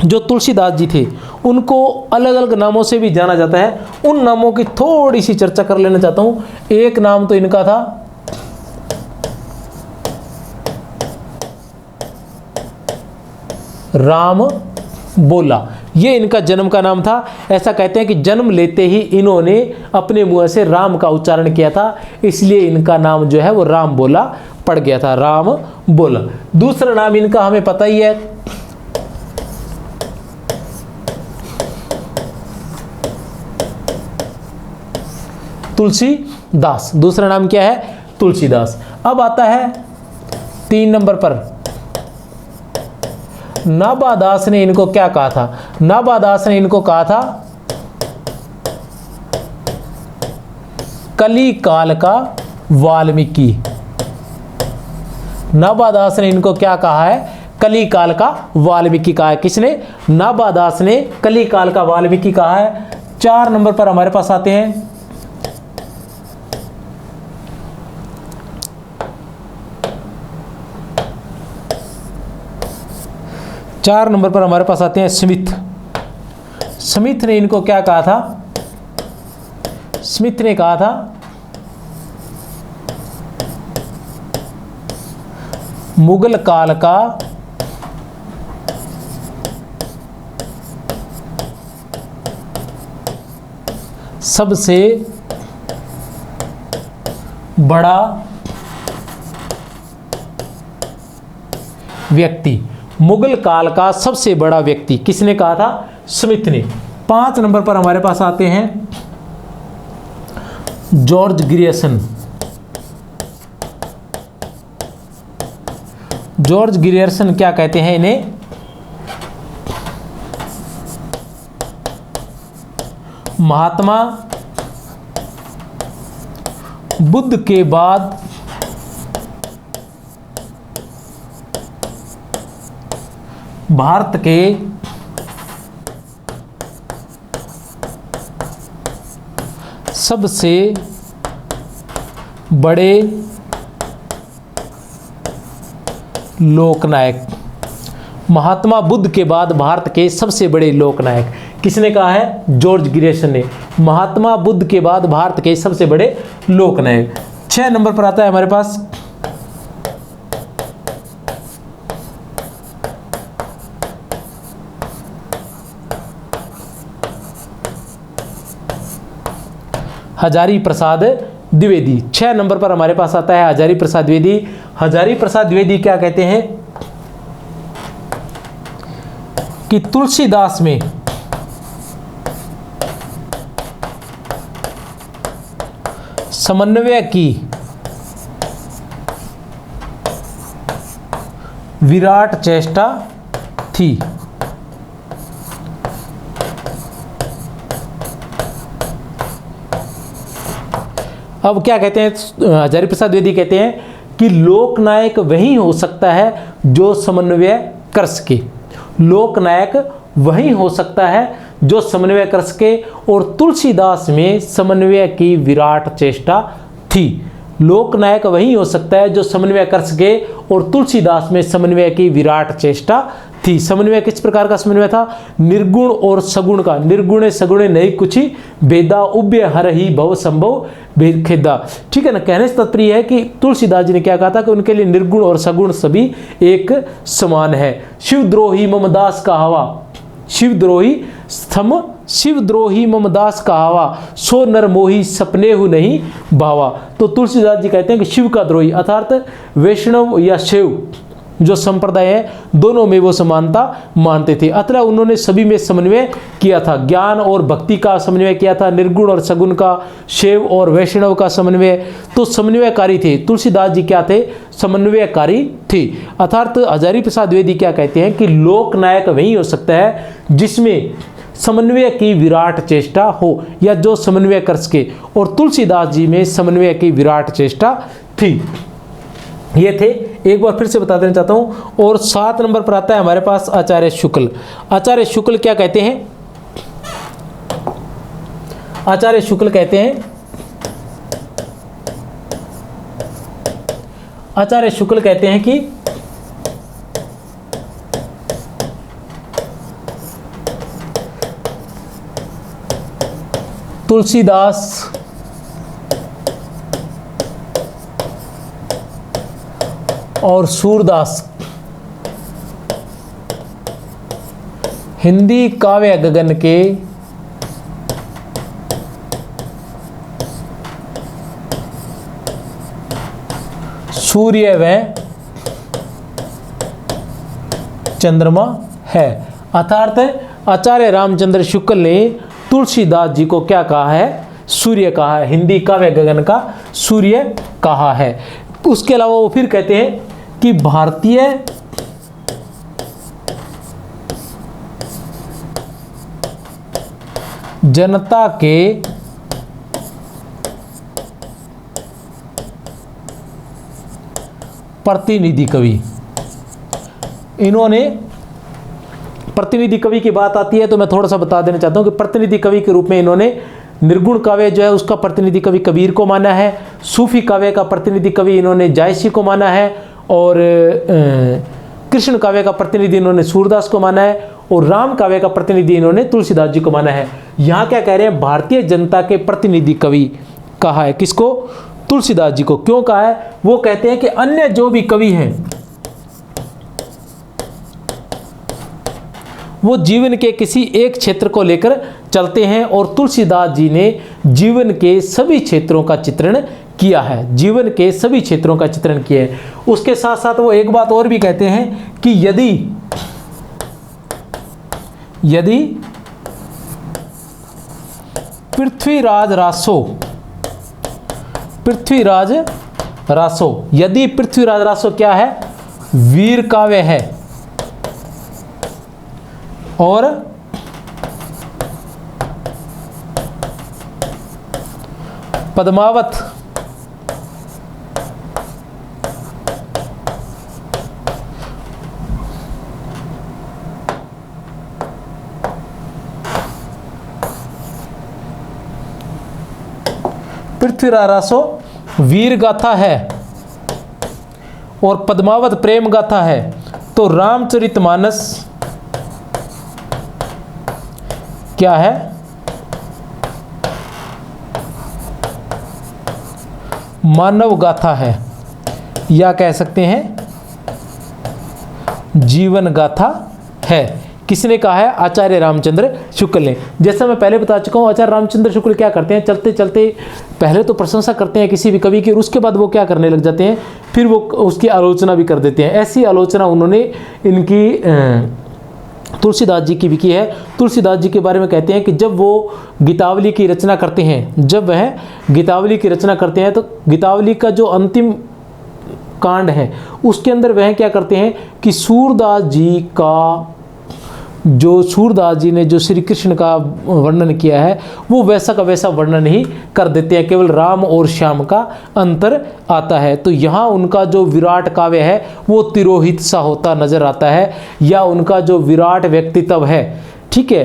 जो तुलसीदास जी थे उनको अलग अलग नामों से भी जाना जाता है। उन नामों की थोड़ी सी चर्चा कर लेना चाहता हूँ। एक नाम तो इनका था राम बोला। ये इनका जन्म का नाम था। ऐसा कहते हैं कि जन्म लेते ही इन्होंने अपने मुंह से राम का उच्चारण किया था, इसलिए इनका नाम जो है वो राम बोला पड़ गया था, राम बोला। दूसरा नाम इनका हमें पता ही है, तुलसीदास। दूसरा नाम क्या है? तुलसीदास। अब आता है 3 नंबर पर, नाभादास ने इनको क्या कहा था? नाभादास ने इनको कहा था कली काल का वाल्मीकि। नाभादास ने इनको क्या कहा है? कली काल का वाल्मीकि कहा है। किसने? नाभादास ने कली काल का वाल्मीकि कहा है। 4 नंबर पर हमारे पास आते हैं, हमारे पास आते हैं स्मिथ। स्मिथ ने इनको क्या कहा था? स्मिथ ने कहा था मुगल काल का सबसे बड़ा व्यक्ति। मुगल काल का सबसे बड़ा व्यक्ति किसने कहा था? स्मिथ ने। 5 नंबर पर हमारे पास आते हैं जॉर्ज ग्रियर्सन। जॉर्ज ग्रियर्सन क्या कहते हैं इन्हें? महात्मा बुद्ध के बाद भारत के सबसे बड़े लोकनायक। महात्मा बुद्ध के बाद भारत के सबसे बड़े लोकनायक किसने कहा है? जॉर्ज ग्रियर्सन ने। महात्मा बुद्ध के बाद भारत के सबसे बड़े लोकनायक। 6 नंबर पर आता है हमारे पास हजारी प्रसाद द्विवेदी। 6 नंबर पर हमारे पास आता है हजारी प्रसाद द्विवेदी। हजारी प्रसाद द्विवेदी क्या कहते हैं कि तुलसीदास में समन्वय की विराट चेष्टा थी। अब क्या कहते हैं हजारी प्रसाद द्विवेदी? कहते हैं कि लोकनायक वही हो सकता है जो समन्वय कर सके। लोकनायक वही हो सकता है जो समन्वय कर सके, और तुलसीदास में समन्वय की विराट चेष्टा थी। लोकनायक वही हो सकता है जो समन्वय कर सके, और तुलसीदास में समन्वय की विराट चेष्टा थी। समन्वय किस प्रकार का समन्वय था? निर्गुण और सगुण का। निर्गुणे सगुणे नहीं कुछ भेदा, उभय हर ही भव संभव भेद खेदा। ठीक है ना। कहने से तात्पर्य है कि तुलसीदास जी ने क्या कहा था कि उनके लिए निर्गुण और सगुण सभी एक समान है। शिवद्रोही ममदास का हवा, शिवद्रोही ममदास का हवा, सो नर मोही सपने हु नहीं भावा। तो तुलसीदास जी कहते हैं कि शिव का द्रोही अर्थात वैष्णव या शैव जो संप्रदाय है दोनों में वो समानता मानते थे, अतः उन्होंने सभी में समन्वय किया था। ज्ञान और भक्ति का समन्वय किया था, निर्गुण और सगुण का, शैव और वैष्णव का समन्वय। तो समन्वयकारी थे तुलसीदास जी। क्या थे? समन्वयकारी थे। अर्थात हजारी प्रसाद द्विवेदी क्या कहते हैं कि लोकनायक वही हो सकता है जिसमें समन्वय की विराट चेष्टा हो, या जो समन्वय कर सके, और तुलसीदास जी में समन्वय की विराट चेष्टा थी। ये थे, एक बार फिर से बता देना चाहता हूं। और 7 नंबर पर आता है हमारे पास आचार्य शुक्ल। आचार्य शुक्ल क्या कहते हैं? आचार्य शुक्ल कहते हैं, आचार्य शुक्ल कहते हैं कि तुलसीदास और सूरदास हिंदी काव्य गगन के सूर्य व चंद्रमा है। अर्थात आचार्य रामचंद्र शुक्ल ने तुलसीदास जी को क्या कहा है? सूर्य कहा है। हिंदी काव्य गगन का सूर्य कहा है। उसके अलावा वो फिर कहते हैं कि भारतीय जनता के प्रतिनिधि कवि। इन्होंने प्रतिनिधि कवि की बात आती है तो मैं थोड़ा सा बता देना चाहता हूं कि प्रतिनिधि कवि के रूप में इन्होंने निर्गुण काव्य जो है उसका प्रतिनिधि कवि कबीर को माना है, सूफी काव्य का प्रतिनिधि कवि इन्होंने जायसी को माना है, और कृष्ण काव्य का प्रतिनिधि इन्होंने सूरदास को माना है, और राम काव्य का प्रतिनिधि इन्होंने तुलसीदास जी को माना है। यहाँ क्या कह रहे हैं? भारतीय जनता के प्रतिनिधि कवि कहा है। किसको? तुलसीदास जी को। क्यों कहा है? वो कहते हैं कि अन्य जो भी कवि हैं वो जीवन के किसी एक क्षेत्र को लेकर चलते हैं, और तुलसीदास जी ने जीवन के सभी क्षेत्रों का चित्रण किया है। जीवन के सभी क्षेत्रों का चित्रण किया है। उसके साथ साथ वो एक बात और भी कहते हैं कि यदि पृथ्वीराज रासो क्या है? वीर काव्य है और पद्मावत पृथ्वीराज रासो वीर गाथा है और पद्मावत प्रेम गाथा है, तो रामचरितमानस क्या है? मानव गाथा है, या कह सकते हैं जीवन गाथा है। किसने कहा है? आचार्य रामचंद्र शुक्ल ने। जैसा मैं पहले बता चुका हूँ, आचार्य रामचंद्र शुक्ल क्या करते हैं? चलते चलते पहले तो प्रशंसा करते हैं किसी भी कवि की, और उसके बाद वो क्या करने लग जाते हैं? फिर वो उसकी आलोचना भी कर देते हैं। ऐसी आलोचना उन्होंने इनकी तुलसीदास जी की भी की है। तुलसीदास जी के बारे में कहते हैं कि जब वो गीतावली की रचना करते हैं, तो गीतावली का जो अंतिम कांड है उसके अंदर वह क्या करते हैं कि सूरदास जी ने जो श्री कृष्ण का वर्णन किया है वो वैसा का वैसा वर्णन ही कर देते हैं, केवल राम और श्याम का अंतर आता है। तो यहाँ उनका जो विराट काव्य है वो तिरोहित सा होता नजर आता है, या उनका जो विराट व्यक्तित्व है, ठीक है,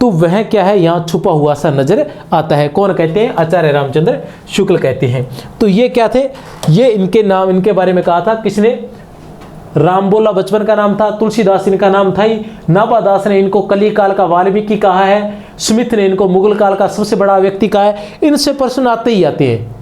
तो वह क्या है? यहाँ छुपा हुआ सा नजर आता है। कौन कहते हैं? आचार्य रामचंद्र शुक्ल कहते हैं। तो ये क्या थे? ये इनके बारे में कहा था किसने? राम बोला बचपन का नाम था, तुलसीदास इनका नाम था ही, नाभादास ने इनको कली काल का वाल्मीकि कहा है, स्मिथ ने इनको मुगल काल का सबसे बड़ा व्यक्ति कहा है। इनसे प्रश्न आते ही आते हैं।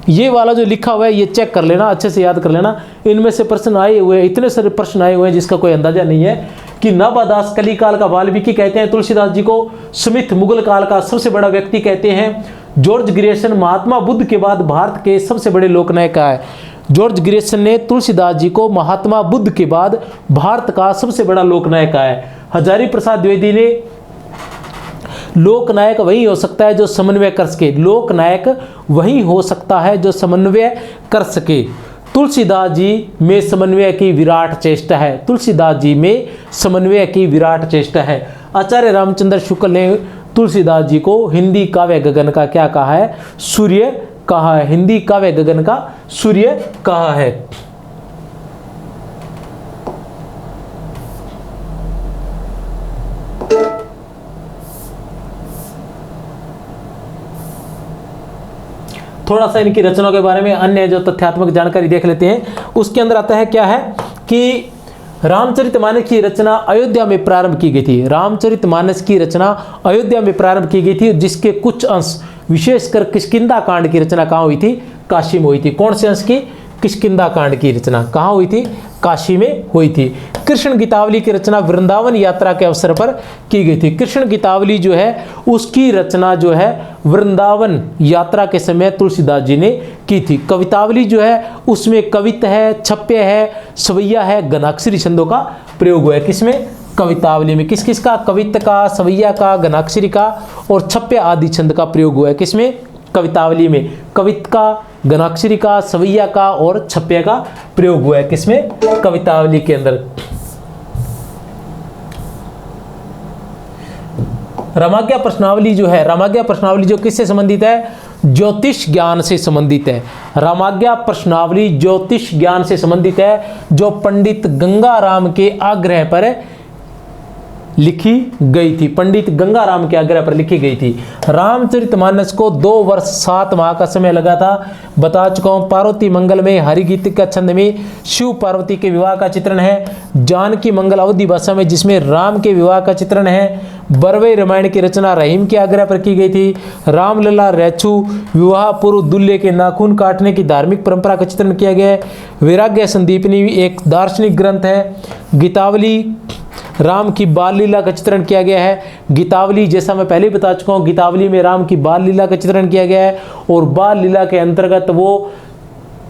ये वाला जो लिखा हुआ है ये चेक कर लेना, अच्छे से याद कर लेना। इनमें से प्रश्न आए हुए हैं, इतने सारे प्रश्न आए हुए हैं जिसका कोई अंदाजा नहीं है। कि नाभादास कली काल का वाल्मीकि कहते हैं तुलसीदास जी को, स्मिथ मुगल काल का सबसे बड़ा व्यक्ति कहते हैं, जॉर्ज ग्रियर्सन महात्मा बुद्ध के बाद भारत के सबसे बड़े लोकनायक है। जॉर्ज ग्रियर्सन ने तुलसीदास जी को महात्मा बुद्ध के बाद भारत का सबसे बड़ा लोकनायक है। हजारी प्रसाद द्विवेदी ने लोकनायक वही हो सकता है जो समन्वय कर सके, लोकनायक वही हो सकता है जो समन्वय कर सके। तुलसीदास जी में समन्वय की विराट चेष्टा है, तुलसीदास जी में समन्वय की विराट चेष्टा है। आचार्य रामचंद्र शुक्ल ने तुलसीदास जी को हिंदी काव्य गगन का क्या कहा है? सूर्य कहा है। हिंदी काव्य गगन का सूर्य कहा है। थोड़ा सा इनकी रचनाओं के बारे में अन्य जो तथ्यात्मक जानकारी देख लेते हैं। उसके अंदर आता है क्या है कि रामचरितमानस की रचना अयोध्या में प्रारंभ की गई थी। रामचरितमानस की रचना अयोध्या में प्रारंभ की गई थी, जिसके कुछ अंश विशेषकर किष्किंधा कांड की रचना कहाँ हुई थी? काशी में हुई थी। कौन से अंश की? किष्किंधा कांड की रचना कहाँ हुई थी? काशी में हुई थी। कृष्ण गीतावली की रचना वृंदावन यात्रा के अवसर पर की गई थी। कृष्ण गीतावली जो है उसकी रचना जो है वृंदावन यात्रा के समय तुलसीदास जी ने की थी। कवितावली जो है उसमें कवित है, छप्य है, सवैया है, गणाक्षरी छंदों का प्रयोग हुआ है। किसमें? कवितावली में। किस किस का? कवित का, सवैया का, गणाक्षरी का और छप्य आदि छंद का प्रयोग हुआ है। किसमें? कवितावली में। कवित का, गणाक्षरी का, सवैया का और छप्य का प्रयोग हुआ है। किसमें? कवितावली के अंदर। रामाज्ञा प्रश्नावली जो है, रामाज्ञा प्रश्नावली जो किससे संबंधित है? ज्योतिष ज्ञान से संबंधित है। रामाज्ञा प्रश्नावली ज्योतिष ज्ञान से संबंधित है, जो पंडित गंगाराम के आग्रह पर लिखी गई थी। पंडित गंगाराम के आग्रह पर लिखी गई थी। रामचरितमानस को 2 वर्ष 7 माह का समय लगा था। बता चुका हूँ। पार्वती मंगल में हरिगीतिका छंद में शिव पार्वती के विवाह का चित्रण है। जानकी मंगल अवधी भाषा में जिसमें राम के विवाह का चित्रण है। बरवई रामायण की रचना रहीम के आग्रह पर की गई थी। रामलला रैचू विवाह पूर्व दुल्हे के नाखून काटने की धार्मिक परंपरा का चित्रण किया गया है। वैराग्य संदीपनी एक दार्शनिक ग्रंथ है। गीतावली राम की बाल लीला का चित्रण किया गया है। गीतावली जैसा मैं पहले बता चुका हूँ, गीतावली में राम की बाल लीला का चित्रण किया गया है और बाल लीला के अंतर्गत वो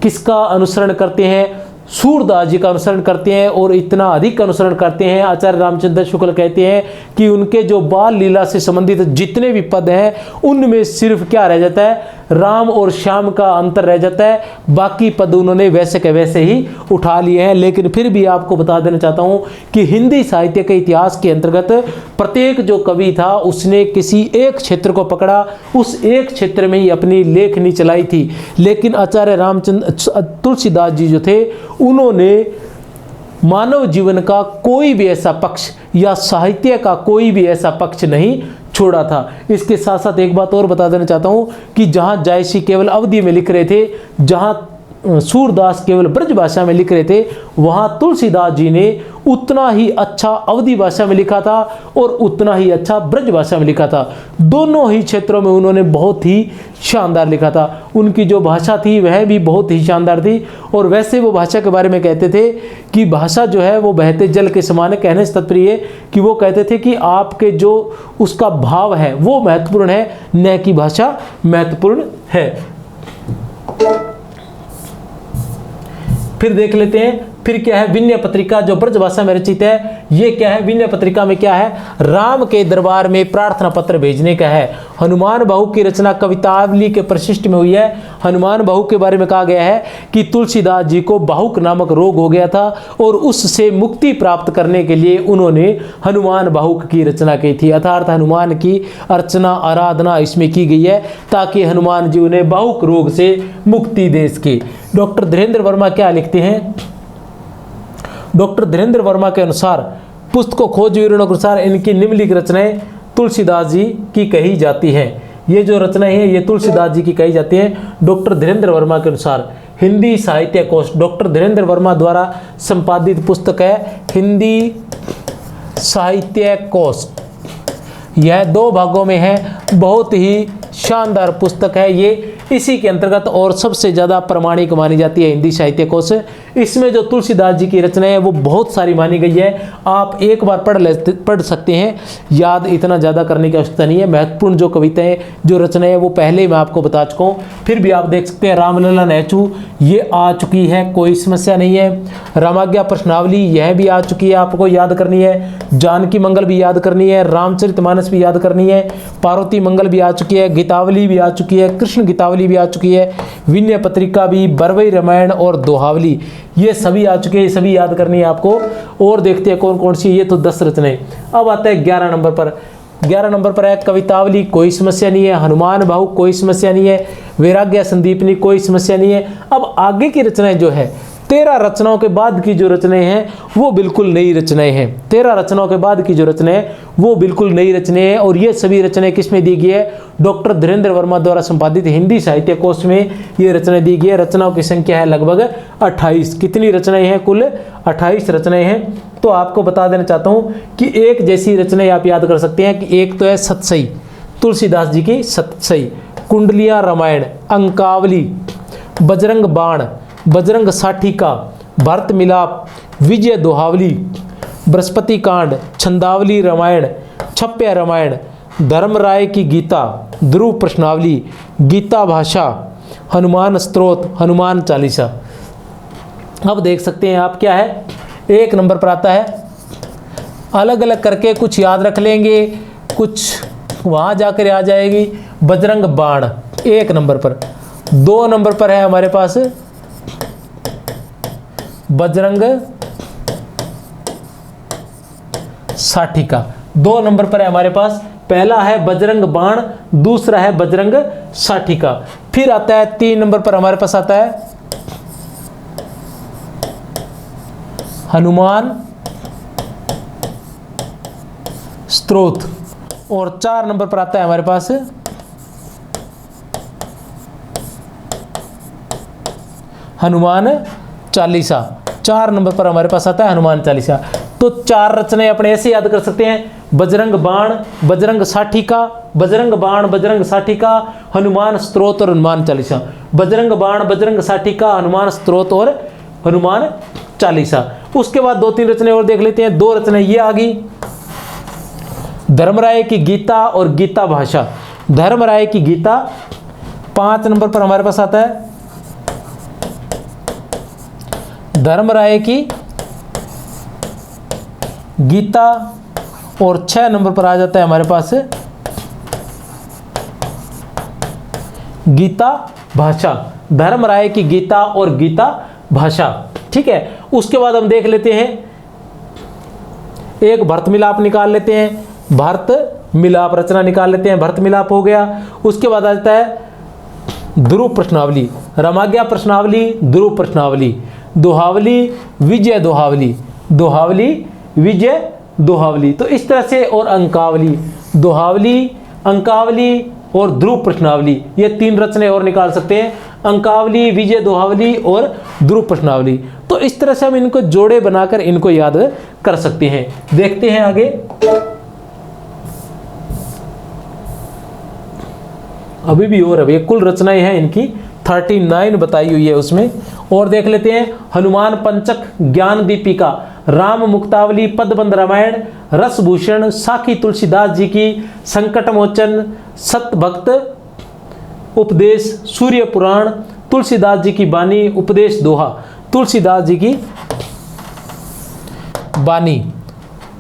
किसका अनुसरण करते हैं? सूरदास जी का अनुसरण करते हैं और इतना अधिक अनुसरण करते हैं। आचार्य रामचंद्र शुक्ल कहते हैं कि उनके जो बाल लीला से संबंधित जितने भी पद हैं उनमें सिर्फ क्या रह जाता है? राम और श्याम का अंतर रह जाता है। बाकी पद उन्होंने वैसे के वैसे ही उठा लिए हैं। लेकिन फिर भी आपको बता देना चाहता हूं कि हिंदी साहित्य के इतिहास के अंतर्गत प्रत्येक जो कवि था उसने किसी एक क्षेत्र को पकड़ा, उस एक क्षेत्र में ही अपनी लेखनी चलाई थी। लेकिन आचार्य रामचंद्र तुलसीदास जी जो थे उन्होंने मानव जीवन का कोई भी ऐसा पक्ष या साहित्य का कोई भी ऐसा पक्ष नहीं छोड़ा था। इसके साथ साथ एक बात और बता देना चाहता हूँ कि जहाँ जायसी केवल अवधी में लिख रहे थे, जहाँ सूरदास केवल ब्रज भाषा में लिख रहे थे, वहाँ तुलसीदास जी ने उतना ही अच्छा अवधी भाषा में लिखा था और उतना ही अच्छा ब्रज भाषा में लिखा था। दोनों ही क्षेत्रों में उन्होंने बहुत ही शानदार लिखा था। उनकी जो भाषा थी वह भी बहुत ही शानदार थी। और वैसे वो भाषा के बारे में कहते थे कि भाषा जो है वो बहते जल के समान है। कहने से तात्पर्य कि वो कहते थे कि आपके जो उसका भाव है वो महत्वपूर्ण है, न कि भाषा महत्वपूर्ण है। फिर देख लेते हैं फिर क्या है विनय पत्रिका जो ब्रज भाषा में रचित है। ये क्या है? विनय पत्रिका में क्या है? राम के दरबार में प्रार्थना पत्र भेजने का है। हनुमान बाहु की रचना कवितावली के प्रशिष्ट में हुई है। हनुमान बाहु के बारे में कहा गया है कि तुलसीदास जी को बाहुक नामक रोग हो गया था और उससे मुक्ति प्राप्त करने के लिए उन्होंने हनुमान बाहुक की रचना की थी। अर्थात हनुमान की अर्चना आराधना इसमें की गई है ताकि हनुमान जी उन्हें बाहुक रोग से मुक्ति दे सके। डॉक्टर धीरेन्द्र वर्मा क्या लिखते हैं? डॉक्टर धीरेन्द्र वर्मा के अनुसार पुस्तकों खोजवीरों के अनुसार इनकी निम्नलिखित रचनाएं तुलसीदास जी की कही जाती हैं। ये जो रचनाएं हैं ये तुलसीदास जी की कही जाती हैं डॉक्टर धीरेन्द्र वर्मा के अनुसार। हिंदी साहित्य कोश डॉक्टर धीरेन्द्र वर्मा द्वारा संपादित पुस्तक है हिंदी साहित्य कोश। यह 2 भागों में है, बहुत ही शानदार पुस्तक है ये। इसी के अंतर्गत और सबसे ज़्यादा प्रमाणिक मानी जाती है हिंदी साहित्य कोश। इसमें जो तुलसीदास जी की रचनाएं है वो बहुत सारी मानी गई है। आप एक बार पढ़ सकते हैं, याद इतना ज़्यादा करने की आवश्यकता नहीं है। महत्वपूर्ण जो कविताएं जो रचनाएं हैं वो पहले मैं आपको बता चुका हूँ। फिर भी आप देख सकते हैं रामलला नैचू ये आ चुकी है, कोई समस्या नहीं है। रामाज्ञा प्रश्नावली यह भी आ चुकी है, आपको याद करनी है। जानकी मंगल भी याद करनी है, रामचरितमानस भी याद करनी है, पार्वती मंगल भी आ चुकी है, गीतावली भी आ चुकी है, कृष्ण गीतावली भी आ चुकी है, विनय पत्रिका भी, बरवई रामायण और दोहावली ये सभी आ चुके हैं। ये सभी याद करनी है आपको। और देखते हैं कौन कौन सी। ये तो 10 रचनाएं। अब आता है 11 नंबर पर। 11 नंबर पर है कवितावली, कोई समस्या नहीं है। हनुमान बाहु कोई समस्या नहीं है। वैराग्य संदीपनी कोई समस्या नहीं है। अब आगे की रचनाएं जो है 13 रचनाओं के बाद की जो रचनाएं हैं वो बिल्कुल नई रचनाएं हैं। 13 रचनाओं के बाद की जो रचनाएं वो बिल्कुल नई रचनाएं हैं। और ये सभी रचनाएं किसमें दी गई है? डॉक्टर धीरेन्द्र वर्मा द्वारा संपादित हिंदी साहित्य कोश में ये रचनाएं दी गई है। रचनाओं की संख्या है लगभग 28। कितनी रचनाएं हैं? कुल 28 रचनाएं हैं। तो आपको बता देना चाहता हूँ कि एक जैसी रचनाएं आप याद कर सकते हैं कि एक तो है सतसई, तुलसीदास जी की सतसई, कुंडलिया रामायण, अंकावली, बजरंग बाण, बजरंग साठिका, भरत मिलाप, विजय दोहावली, बृहस्पति कांड, छंदावली रामायण, छप्पय रामायण, धर्मराय की गीता, ध्रुव प्रश्नावली, गीता भाषा, हनुमान स्तोत्र, हनुमान चालीसा। अब देख सकते हैं आप क्या है, एक नंबर पर आता है। अलग अलग करके कुछ याद रख लेंगे, कुछ वहाँ जाकर आ जाएगी। बजरंग बाण एक नंबर पर। 2 नंबर पर है हमारे पास बजरंग साठिका। 2 नंबर पर है हमारे पास, पहला है बजरंग बाण, दूसरा है बजरंग साठिका। फिर आता है 3 नंबर पर हमारे पास आता है हनुमान स्तोत्र, और 4 नंबर पर आता है हमारे पास हनुमान चालीसा। 4 नंबर पर हमारे पास आता है हनुमान चालीसा। तो 4 रचनाएं अपने ऐसे याद कर सकते हैं, बजरंग बाण, बजरंग साठिका, बजरंग बाण, बजरंग साठिका, हनुमान स्तोत्र और हनुमान चालीसा। बजरंग बाण, बजरंग साठिका, हनुमान स्तोत्र और हनुमान चालीसा। उसके बाद 2-3 रचनाएं और देख लेते हैं। 2 रचनाएं ये आ गई, धर्मराय की गीता और गीता भाषा। धर्मराय की गीता 5 नंबर पर हमारे पास आता है धर्मराय की गीता, और 6 नंबर पर आ जाता है हमारे पास गीता भाषा। धर्मराय की गीता और गीता भाषा, ठीक है। उसके बाद हम देख लेते हैं, एक भरत मिलाप निकाल लेते हैं, भरत मिलाप रचना निकाल लेते हैं, भरत मिलाप हो गया। उसके बाद आता है ध्रुव प्रश्नावली, रमाज्ञा प्रश्नावली, ध्रुव प्रश्नावली, दोहावली, विजय दोहावली, दोहावली, विजय दोहावली। तो इस तरह से, और अंकावली, दोहावली, अंकावली और ध्रुव प्रश्नावली, ये 3 रचनाएं और निकाल सकते हैं, अंकावली, विजय दोहावली और ध्रुव प्रश्नावली। तो इस तरह से हम इनको जोड़े बनाकर इनको याद कर सकते हैं। देखते हैं आगे। अभी भी और अभी कुल रचनाएं हैं इनकी 39 बताई हुई है उसमें। और देख लेते हैं, हनुमान पंचक, ज्ञान दीपिका, राम मुक्तावली, पदबंध रामायण, रसभूषण, साखी तुलसीदास जी की, संकट मोचन, सतभक्त उपदेश, सूर्य पुराण, तुलसीदास जी की बानी, उपदेश दोहा, तुलसीदास जी की बानी,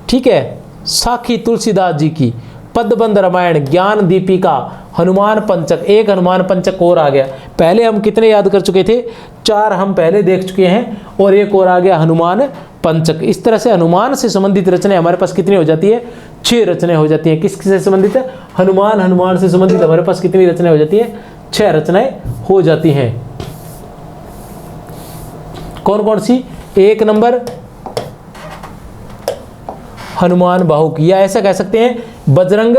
ठीक है, साखी तुलसीदास जी की, पदबंध रामायण, ज्ञान दीपिका, हनुमान पंचक। एक हनुमान पंचक और आ गया। पहले हम कितने याद कर चुके थे? 4 हम पहले देख चुके हैं, और एक और आ गया हनुमान पंचक। इस तरह से हनुमान से संबंधित रचनाएं हमारे पास कितनी हो जाती है? 6 रचनाएं हो जाती हैं। किससे संबंधित है? हनुमान से संबंधित हमारे पास कितनी रचनाएं हो जाती हैं? 6 रचनाएं हो जाती हैं। कौन कौन सी? 1 नंबर हनुमान बाहु की, या ऐसा कह सकते हैं बजरंग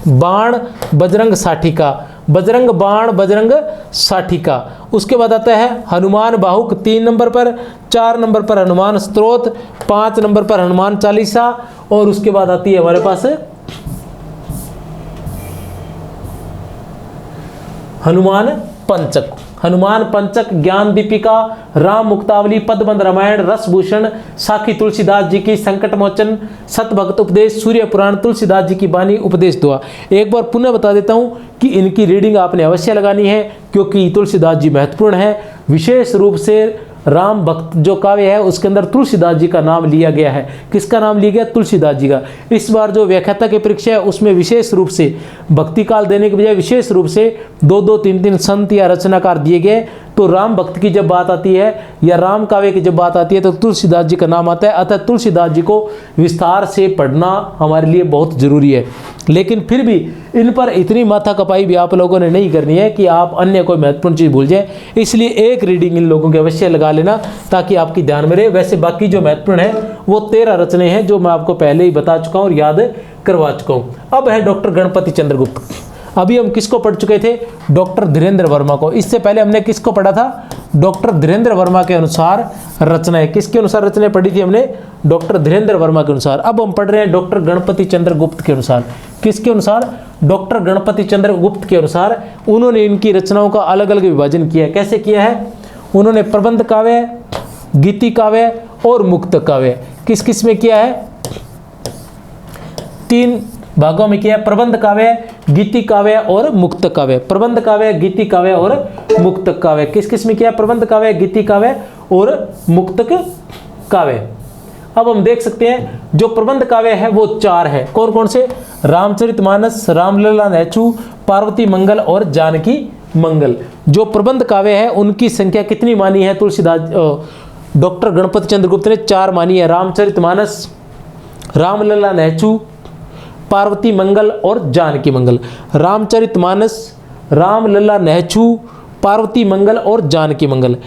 बाण, बजरंग साठिका, बजरंग बाण, बजरंग साठिका। उसके बाद आता है हनुमान बाहुक 3 नंबर पर, 4 नंबर पर हनुमान स्तोत्र, 5 नंबर पर हनुमान चालीसा, और उसके बाद आती है हमारे पास हनुमान पंचक। हनुमान पंचक, ज्ञान दीपिका, राम मुक्तावली, पदबंध रामायण, रसभूषण, साखी तुलसीदास जी की, संकट मोचन, सतभक्त उपदेश, सूर्य पुराण, तुलसीदास जी की बानी, उपदेश दुआ। एक बार पुनः बता देता हूं कि इनकी रीडिंग आपने अवश्य लगानी है, क्योंकि तुलसीदास जी महत्वपूर्ण है। विशेष रूप से राम भक्त जो काव्य है उसके अंदर तुलसीदास जी का नाम लिया गया है। किसका नाम लिया गया? तुलसीदास जी का। इस बार जो व्याख्याता की परीक्षा है उसमें विशेष रूप से भक्ति काल देने के बजाय विशेष रूप से 2-2, 3-3 संत या रचनाकार दिए गए। तो राम भक्त की जब बात आती है या राम काव्य की जब बात आती है तो तुलसीदास जी का नाम आता है। अतः तुलसीदास जी को विस्तार से पढ़ना हमारे लिए बहुत जरूरी है। लेकिन फिर भी इन पर इतनी माथा कपाई भी आप लोगों ने नहीं करनी है कि आप अन्य कोई महत्वपूर्ण चीज़ भूल जाए। इसलिए एक रीडिंग इन लोगों के अवश्य लगा लेना ताकि आपकी ध्यान में रहे। वैसे बाकी जो महत्वपूर्ण है वो 13 रचनाएं हैं जो मैं आपको पहले ही बता चुका हूँ और याद करवा चुका हूँ। अब है डॉक्टर गणपति चंद्र गुप्त। अभी हम किसको पढ़ चुके थे? डॉक्टर धीरेन्द्र वर्मा को। इससे पहले हमने किसको पढ़ा था? डॉक्टर धीरेन्द्र वर्मा के अनुसार रचनाएं। किसके अनुसार रचनाएं पढ़ी थी हमने? डॉक्टर धीरेन्द्र वर्मा के अनुसार। अब हम पढ़ रहे हैं डॉक्टर गणपति चंद्र गुप्त के अनुसार। किसके अनुसार? डॉक्टर गणपति चंद्र गुप्त के अनुसार। उन्होंने इनकी रचनाओं का अलग अलग विभाजन किया है। कैसे किया है? उन्होंने प्रबंध काव्य, गीति काव्य और मुक्त काव्य किस किस में किया है? 3 भागों में किया है, प्रबंध काव्य, गीति काव्य और मुक्त काव्य। प्रबंध काव्य, गीति काव्य और मुक्त काव्य किस किस में किया है? प्रबंध काव्य, गीति काव्य और मुक्त काव्य। अब हम देख सकते हैं जो प्रबंध काव्य है वो 4 है। कौन कौन से? रामचरितमानस, रामलला, नैचू, पार्वती मंगल और जानकी मंगल। जो प्रबंध काव्य है उनकी संख्या कितनी मानी है? तुलसीदास डॉक्टर गणपति चंद्र गुप्त ने 4 मानी है। रामचरितमानस, रामलला, नैचू, पार्वती मंगल और जानकी मंगल। रामचरितमानस, रामलला, नैचू, पार्वती मंगल और जानकी मंगल।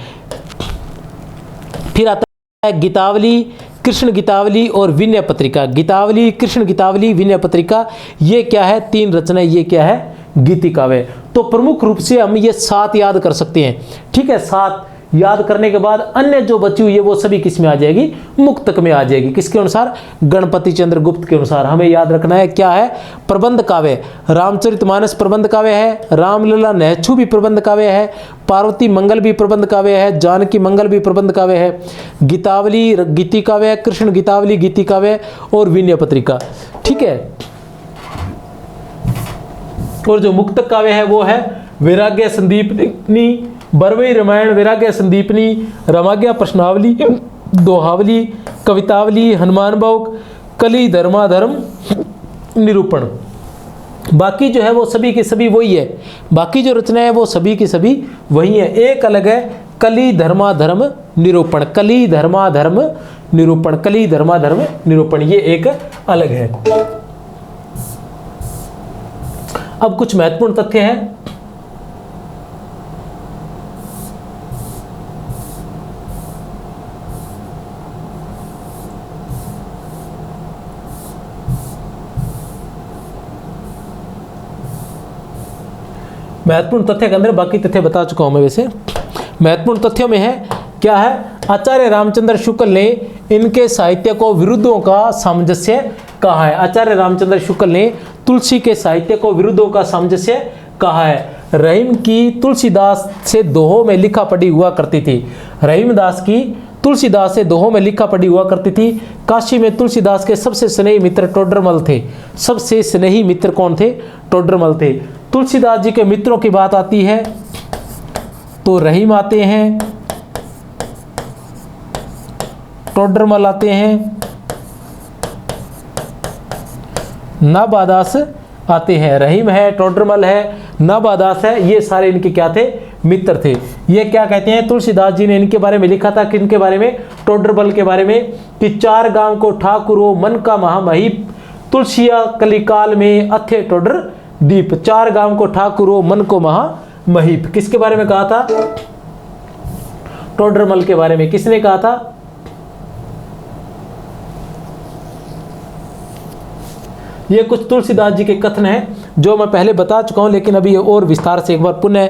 फिर आता है गीतावली, कृष्ण गीतावली और विनय पत्रिका। गीतावली, कृष्ण गीतावली, विनय पत्रिका, ये क्या है? 3 रचनाएं। ये क्या है? गीति काव्य। तो प्रमुख रूप से हम ये 7 याद कर सकते हैं। ठीक है, 7 याद करने के बाद अन्य जो बची हुई है वो सभी किस में आ जाएगी? मुक्तक में आ जाएगी। किसके अनुसार? गणपति चंद्र गुप्त के अनुसार। हमें याद रखना है क्या है? प्रबंध काव्य। रामचरितमानस प्रबंध काव्य है, रामलला, नैचू भी प्रबंध काव्य है, पार्वती मंगल भी प्रबंध काव्य है, जानकी मंगल भी प्रबंध काव्य है, गीतावली गीति काव्य, कृष्ण गीतावली गीति काव्य और विनय पत्रिका। ठीक है, और जो मुक्तक काव्य है वो है वैराग्य संदीपनी, बरवई रामायण, वैराग्य संदीपनी, रमाज्ञा प्रश्नावली, दोहावली, कवितावली, हनुमान भोग, कली, धर्माधर्म, निरूपण। बाकी जो है वो सभी के सभी वही है। बाकी जो रचनाएं है वो सभी की सभी वही है। एक अलग है कली, धर्माधर्म, निरूपण। कली, धर्माधर्म, निरूपण। कली, धर्माधर्म, निरूपण, ये एक अलग है। अब कुछ महत्वपूर्ण तथ्य हैं। महत्वपूर्ण तथ्य के अंदर बाकी तथ्य बता चुका हूं मैं। वैसे महत्वपूर्ण तथ्यों में है क्या है? आचार्य रामचंद्र शुक्ल ने इनके साहित्य को विरुद्धों का सामंजस्य कहा है। आचार्य रामचंद्र शुक्ल ने तुलसी के साहित्य को विरुद्धों का सामंजस्य कहा है। रहीम की तुलसीदास से दोहों में लिखा पढ़ी हुआ करती थी। रहीमदास की तुलसीदास से दोहों में लिखा पढ़ी हुआ करती थी। काशी में तुलसीदास के सबसे स्नेही मित्र टोडरमल थे। सबसे स्नेही मित्र कौन थे? टोडरमल थे। तुलसीदास जी के मित्रों की बात आती है तो रहीम आते हैं, टोडरमल आते हैं, नाबादास आते हैं। रहीम है, टोडरमल है, नाबादास है, ये सारे इनके क्या थे? मित्र थे। ये क्या कहते हैं? तुलसीदास जी ने इनके बारे में लिखा था। किनके बारे में? टोडरमल के बारे में, कि 4 गांव को ठाकुरो मन का महामहीप, तुलसिया कलिकाल में अथे टोडर दीप। 4 गांव को ठाकुरो मन को महामहीप। किसके बारे में कहा था? टोडरमल के बारे में। किसने कहा था? ये कुछ तुलसीदास जी के कथन हैं जो मैं पहले बता चुका हूं, लेकिन अभी और विस्तार से एक बार पुनः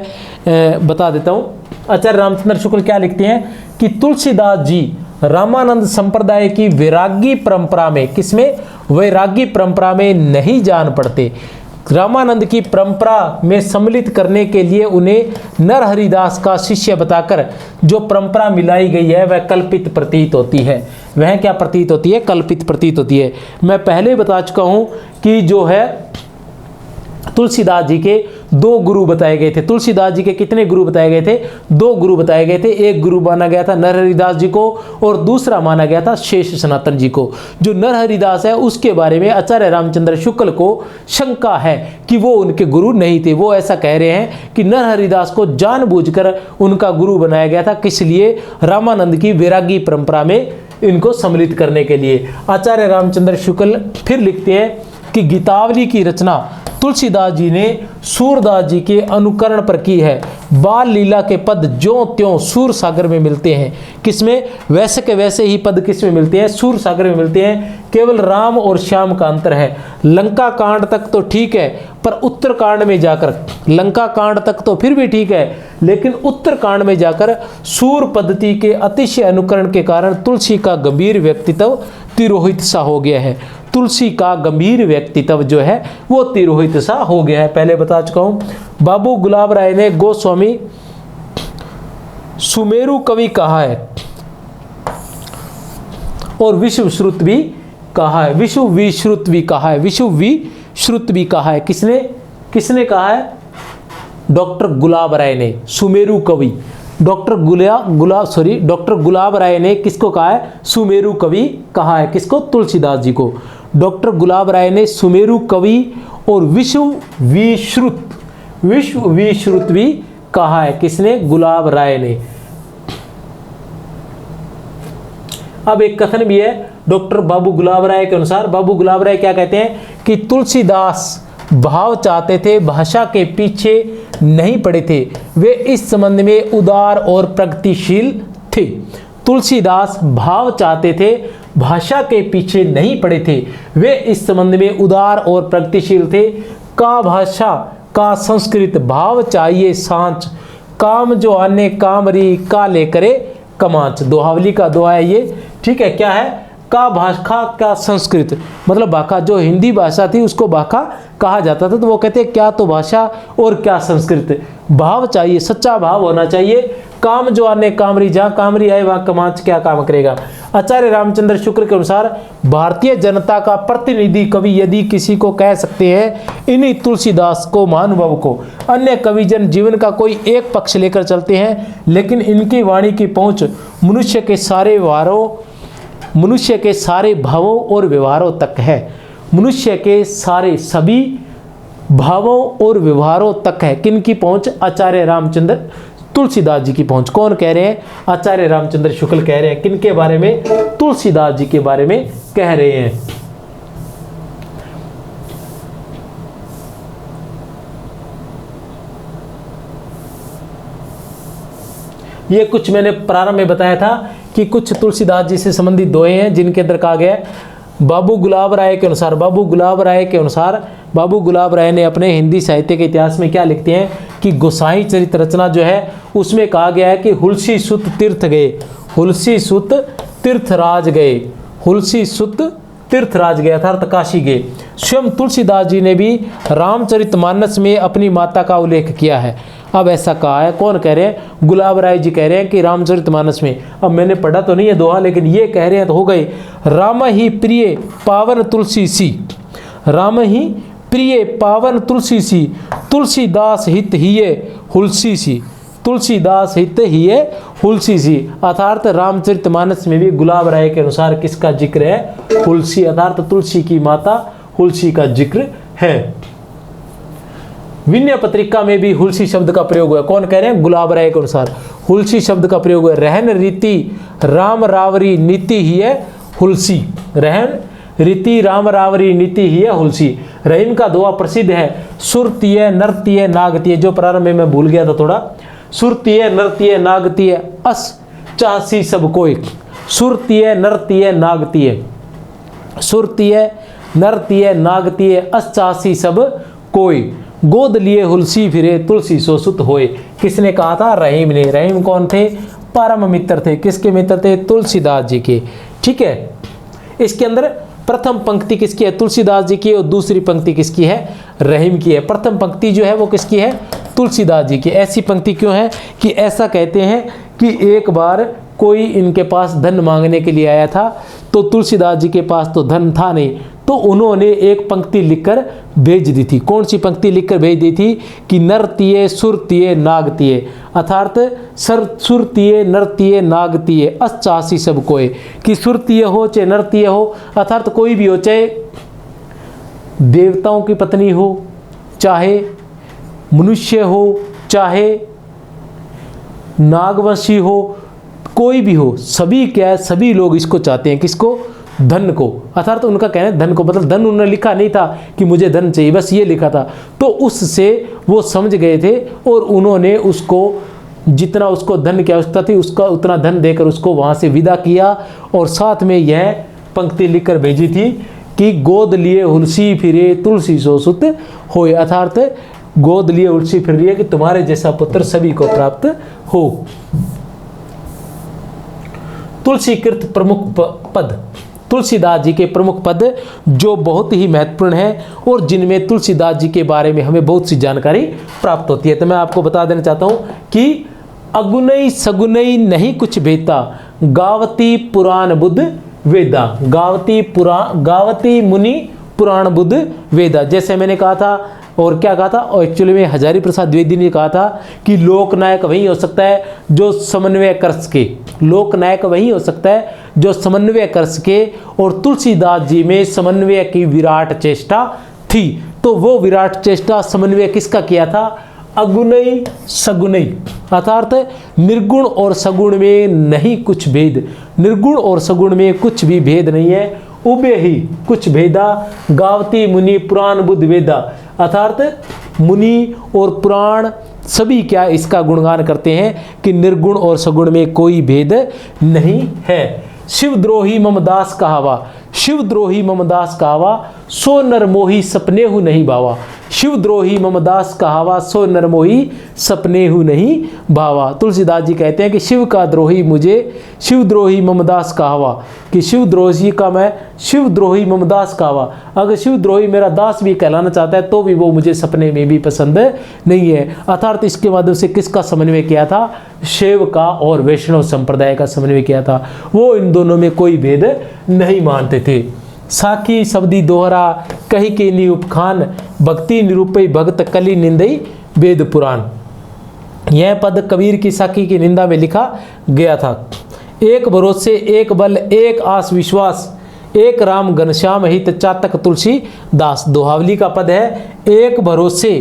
बता देता हूं। आचार्य रामचंद्र शुक्ल क्या लिखते हैं कि तुलसीदास जी रामानंद संप्रदाय की वैरागी परंपरा में, किसमें? वैरागी परंपरा में नहीं जान पड़ते। रामानंद की परंपरा में सम्मिलित करने के लिए उन्हें नरहरिदास का शिष्य बताकर जो परंपरा मिलाई गई है वह कल्पित प्रतीत होती है। वह क्या प्रतीत होती है? कल्पित प्रतीत होती है। मैं पहले बता चुका हूं कि जो है तुलसीदास जी के 2 गुरु बताए गए थे। तुलसीदास जी के कितने गुरु बताए गए थे? 2 गुरु बताए गए थे। एक गुरु माना गया था नरहरिदास जी को और दूसरा माना गया था शेष सनातन जी को। जो नरहरिदास है उसके बारे में आचार्य रामचंद्र शुक्ल को शंका है कि वो उनके गुरु नहीं थे। वो ऐसा कह रहे हैं कि नरहरिदास को जानबूझकर उनका गुरु बनाया गया था। किस लिए? रामानंद की वैरागी परंपरा में इनको सम्मिलित करने के लिए। आचार्य रामचंद्र शुक्ल फिर लिखते हैं कि गीतावली की रचना तुलसीदास जी ने सूरदास जी के अनुकरण पर की है। बाल लीला के पद ज्यों त्यों सूर सागर में मिलते हैं। किसमें? वैसे के वैसे ही पद किसमें मिलते हैं? सूर सागर में मिलते हैं। केवल राम और श्याम का अंतर है। लंका कांड तक तो ठीक है, पर उत्तर कांड में जाकर, लंका कांड तक तो फिर भी ठीक है, लेकिन उत्तर कांड में जाकर सूर पद्धति के अतिशय अनुकरण के कारण तुलसी का गंभीर व्यक्तित्व तिरोहित सा हो गया है। तुलसी का गंभीर व्यक्तित्व जो है वो तिरोहित सा हो गया है। पहले बता चुका हूं। बाबू गुलाब राय ने गोस्वामी सुमेरु कवि कहा है और विश्व श्रुत भी कहा है। विश्व विश्रुत भी कहा है, विश्व विश्रुत भी कहा है। किसने कहा है? डॉक्टर गुलाब राय ने। सुमेरु कवि डॉक्टर गुलाब राय ने किसको कहा है? सुमेरु कवि कहा है। किसको? तुलसीदास जी को। डॉक्टर गुलाब राय ने सुमेरु कवि और विश्व विश्रुत भी कहा है। किसने? गुलाब राय ने। अब एक कथन भी है डॉक्टर बाबू गुलाब राय के अनुसार। बाबू गुलाब राय क्या कहते हैं कि तुलसीदास भाव चाहते थे, भाषा के पीछे नहीं पड़े थे। वे इस संबंध में उदार और प्रगतिशील थे। तुलसीदास भाव चाहते थे, भाषा के पीछे नहीं पड़े थे। वे इस संबंध में उदार और प्रगतिशील थे। का भाषा का संस्कृत भाव चाहिए सांच, काम जो आने कामरी का ले करे कमांच। दोहावली का दोहा है ये, ठीक है। क्या है? का भाषा का संस्कृत, मतलब भाषा जो हिंदी भाषा थी उसको भाषा कहा जाता था। तो वो कहते हैं क्या तो भाषा और क्या संस्कृत। भाव चाहिए, सच्चा भाव होना चाहिए। काम जो आने कामरी, जहाँ कामरी आए वहाँ कमांच क्या काम करेगा। आचार्य रामचंद्र शुक्ल के अनुसार भारतीय जनता का प्रतिनिधि कवि यदि किसी को कह सकते हैं इन्हीं तुलसीदास को, महानुभाव को। अन्य कविजन जीवन का कोई एक पक्ष लेकर चलते हैं, लेकिन इनकी वाणी की पहुँच मनुष्य के सारे भावों और व्यवहारों तक है। मनुष्य के सारे सभी भावों और व्यवहारों तक है। किनकी पहुंच? आचार्य रामचंद्र तुलसीदास जी की पहुंच। कौन कह रहे हैं? आचार्य रामचंद्र शुक्ल कह रहे हैं। किनके बारे में? तुलसीदास जी के बारे में कह रहे हैं। ये कुछ मैंने प्रारंभ में बताया था कि कुछ तुलसीदास जी से संबंधित दोहे हैं जिनके अंदर कहा गया है। बाबू गुलाब राय के अनुसार, बाबू गुलाब राय ने अपने हिंदी साहित्य के इतिहास में क्या लिखते हैं कि गोसाई चरित रचना जो है उसमें कहा गया है कि हुलसी सुत तीर्थ गए, हुलसी सुत तीर्थराज गए अर्थात काशी गए। स्वयं तुलसीदास जी ने भी रामचरितमानस में अपनी माता का उल्लेख किया है। अब ऐसा कहा है, कौन कह रहे हैं? गुलाब राय जी कह रहे हैं कि रामचरितमानस में, अब मैंने पढ़ा तो नहीं है दोहा, लेकिन ये कह रहे हैं तो हो गए। राम ही प्रिय पावन तुलसी सी, राम ही प्रिय पावन तुलसी सी, तुलसीदास हित हिये हुलसी सी, तुलसीदास हित हिये हुलसी सी। अर्थात रामचरितमानस में भी गुलाब राय के अनुसार किसका जिक्र है? हुलसी, अर्थात तुलसी की माता हुलसी का जिक्र है। विनय पत्रिका में भी हुलसी शब्द का प्रयोग हुआ। कौन कह रहे हैं? गुलाब राय के अनुसार हुलसी शब्द का प्रयोग हुआ। रहन रीति राम रावरी नीति ही है हुलसी, रहन रीति राम रावरी नीति ही है हुलसी। रहीम का दोहा प्रसिद्ध है, सुरतीय नरतीय नागतीय, जो प्रारंभ में मैं भूल गया था थोड़ा। सुरतीय नरतीय नागतीय अस चासी सब कोई, सुरतीय नरतीय नागतीय, सुरतीय नरतीय नागतीय अस चासी सब कोई, गोद लिए हुलसी फिरे तुलसी सो सुत होए। किसने कहा था? रहीम ने। रहीम कौन थे? परम मित्र थे। किसके मित्र थे? तुलसीदास जी के। ठीक है, इसके अंदर प्रथम पंक्ति किसकी है? तुलसीदास जी की, और दूसरी पंक्ति किसकी है? रहीम की है। प्रथम पंक्ति जो है वो किसकी है? तुलसीदास जी की। ऐसी पंक्ति क्यों है कि ऐसा कहते हैं कि एक बार कोई इनके पास धन मांगने के लिए आया था, तो तुलसीदास जी के पास तो धन था नहीं, तो उन्होंने एक पंक्ति लिखकर भेज दी थी। कौन सी पंक्ति लिखकर भेज दी थी? कि नरतीय सुरतीय नागतीय, अर्थात सुरतीय नरतीय नागतीय अचासी सब कोय, कि सुरतीय हो चाहे नरतीय हो, अर्थात कोई भी हो, चाहे देवताओं की पत्नी हो, चाहे मनुष्य हो, चाहे नागवंशी हो, कोई भी हो, सभी क्या है, सभी लोग इसको चाहते हैं। किसको? धन को। अर्थात उनका कहना है धन को, मतलब धन उन्होंने लिखा नहीं था कि मुझे धन चाहिए, बस ये लिखा था। तो उससे वो समझ गए थे और उन्होंने उसको जितना उसको धन की आवश्यकता थी उसका उतना धन देकर उसको वहाँ से विदा किया, और साथ में यह पंक्ति लिखकर भेजी थी कि गोद लिए हुलसी फिरे तुलसी सो सुत होए, अर्थात गोद लिए हुलसी फिर रही है कि तुम्हारे जैसा पुत्र सभी को प्राप्त हो। तुलसीकृत प्रमुख पद, तुलसीदास जी के प्रमुख पद जो बहुत ही महत्वपूर्ण है और जिनमें तुलसीदास जी के बारे में हमें बहुत सी जानकारी प्राप्त होती है। तो मैं आपको बता देना चाहता हूँ कि अगुनई सगुनई नहीं कुछ भेता, गावती पुराण बुद्ध वेदा। गावती मुनि पुराण बुद्ध वेदा। जैसे मैंने कहा था, और क्या कहा था, और एक्चुअली में हजारी प्रसाद द्विवेदी ने कहा था कि लोकनायक वही हो सकता है जो समन्वय कर सके। लोकनायक वही हो सकता है जो समन्वय कर सके, और तुलसीदास जी में समन्वय की विराट चेष्टा थी। तो वो विराट चेष्टा समन्वय किसका किया था? अगुनई सगुनई, अर्थात निर्गुण और सगुण में नहीं कुछ भेद। निर्गुण और सगुण में कुछ भी भेद नहीं है, उबे ही कुछ भेदा, गावती मुनि पुराण बुद्ध वेदा। अर्थात मुनि और पुराण सभी क्या इसका गुणगान करते हैं कि निर्गुण और सगुण में कोई भेद नहीं है। शिवद्रोही ममदास कहावा, शिवद्रोही ममदास कहावा, सो नरमोही सपने हु नहीं भावा। शिवद्रोही ममदास कहावा, सो नरमोही सपने हु नहीं भावा। तुलसीदास जी कहते हैं कि शिव का द्रोही मुझे शिवद्रोही ममदास कहावा, कि शिवद्रोही का मैं शिवद्रोही ममदास कहावा। अगर शिवद्रोही मेरा दास भी कहलाना चाहता है तो भी वो मुझे सपने में भी पसंद नहीं है। अर्थात इसके माध्यम से किसका समन्वय किया था? शैव का और वैष्णव संप्रदाय का समन्वय किया था। वो इन दोनों में कोई भेद नहीं मानते थे। साखी शब्दी दोहरा कही के नी उपखान, भक्ति निरूपई भक्त कली निंदई वेद पुराण। यह पद कबीर की साखी की निंदा में लिखा गया था। एक भरोसे एक बल एक आस विश्वास, एक राम घनश्याम हित चातक तुलसी दास। दोहावली का पद है, एक भरोसे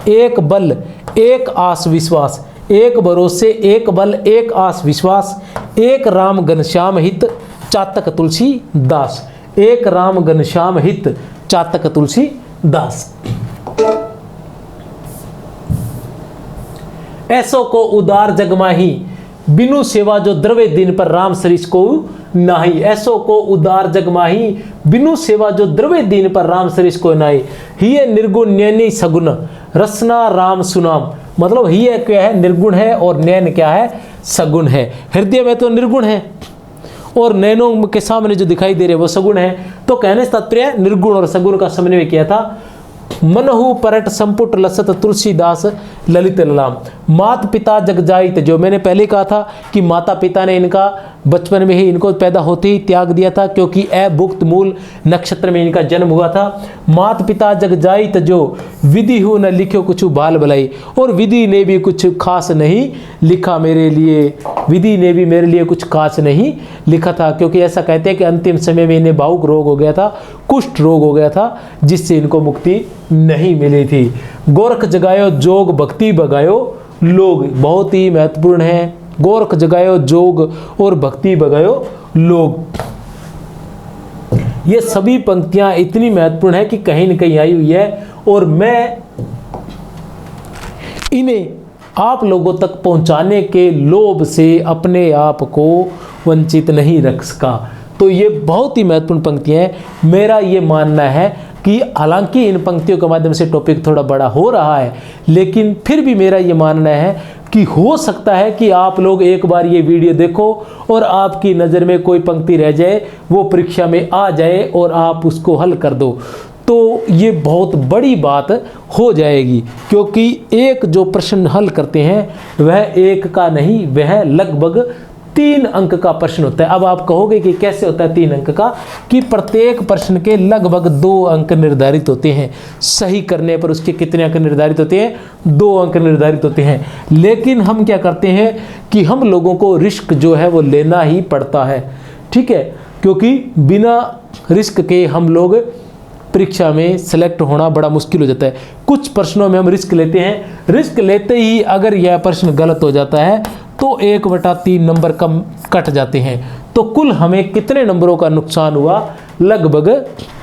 एक बल एक आस विश्वास, एक भरोसे एक बल एक आस विश्वास, एक राम घनश्याम हित चातक तुलसी दास। एक राम घनश्याम हित चातक तुलसी दास। ऐसो को उदार जगमाही, बिनु सेवा जो द्रवे दिन पर राम सरिस को नाही। ऐसो को उदार जगमाही, बिनु सेवा जो द्रवे दिन पर राम सरिस को नाही। हिय निर्गुण नैनी सगुन, रसना राम सुनाम। मतलब हिय क्या है? निर्गुण है, और नैन क्या है? सगुण है। हृदय में तो निर्गुण है और नैनों के सामने जो दिखाई दे रहे वो सगुण है। तो कहने से तात्पर्य निर्गुण और सगुण का समन्वय किया था। मनहु परट संपुट लसत तुलसीदास ललित ललाम। मात पिता जग जाइत, जो मैंने पहले कहा था कि माता पिता ने इनका बचपन में ही इनको पैदा होते ही त्याग दिया था, क्योंकि अभुक्त मूल नक्षत्र में इनका जन्म हुआ था। मात पिता जग जाइत जो विधि हो न लिखो कुछ बाल भलाई। और विधि ने भी कुछ खास नहीं लिखा मेरे लिए, विधि ने भी मेरे लिए कुछ खास नहीं लिखा था। क्योंकि ऐसा कहते हैं कि अंतिम समय में इन्हें भावुक रोग हो गया था, कुष्ठ रोग हो गया था, जिससे इनको मुक्ति नहीं मिली थी। गोरख जगायो जोग भक्ति बगायो लोग, बहुत ही महत्वपूर्ण है। गोरख जगायो जोग और भक्ति बगायो लोग। ये सभी पंक्तियां इतनी महत्वपूर्ण है कि कहीं न कहीं आई हुई है, और मैं इन्हें आप लोगों तक पहुंचाने के लोभ से अपने आप को वंचित नहीं रख सका। तो ये बहुत ही महत्वपूर्ण पंक्तियां हैं। मेरा ये मानना है कि हालांकि इन पंक्तियों के माध्यम से टॉपिक थोड़ा बड़ा हो रहा है, लेकिन फिर भी मेरा ये मानना है कि हो सकता है कि आप लोग एक बार ये वीडियो देखो और आपकी नज़र में कोई पंक्ति रह जाए, वो परीक्षा में आ जाए और आप उसको हल कर दो, तो ये बहुत बड़ी बात हो जाएगी। क्योंकि एक जो प्रश्न हल करते हैं वह एक का नहीं, वह लगभग 3 अंक का प्रश्न होता है। अब आप कहोगे कि कैसे होता है 3 अंक का? कि प्रत्येक प्रश्न के लगभग 2 अंक निर्धारित होते हैं। सही करने पर उसके कितने अंक निर्धारित होते हैं? 2 अंक निर्धारित होते हैं। लेकिन हम क्या करते हैं कि हम लोगों को रिस्क जो है वो लेना ही पड़ता है, ठीक है? क्योंकि बिना रिस्क के हम लोग परीक्षा में सेलेक्ट होना बड़ा मुश्किल हो जाता है। कुछ प्रश्नों में हम रिस्क लेते हैं, रिस्क लेते ही अगर यह प्रश्न गलत हो जाता है तो 1/3 नंबर कम कट जाते हैं। तो कुल हमें कितने नंबरों का नुकसान हुआ? लगभग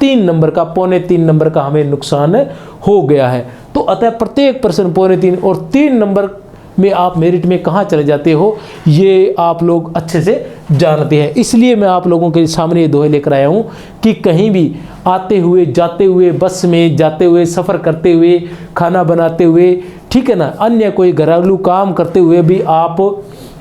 3 नंबर का, 3.25 नंबर का हमें नुकसान हो गया है। तो अतः प्रत्येक प्रश्न 3.25 और 3 नंबर में आप मेरिट में कहाँ चले जाते हो ये आप लोग अच्छे से जानते हैं। इसलिए मैं आप लोगों के सामने ये दोहे लेकर आया हूँ कि कहीं भी आते हुए, जाते हुए, बस में जाते हुए, सफ़र करते हुए, खाना बनाते हुए, ठीक है ना, अन्य कोई घरेलू काम करते हुए भी आप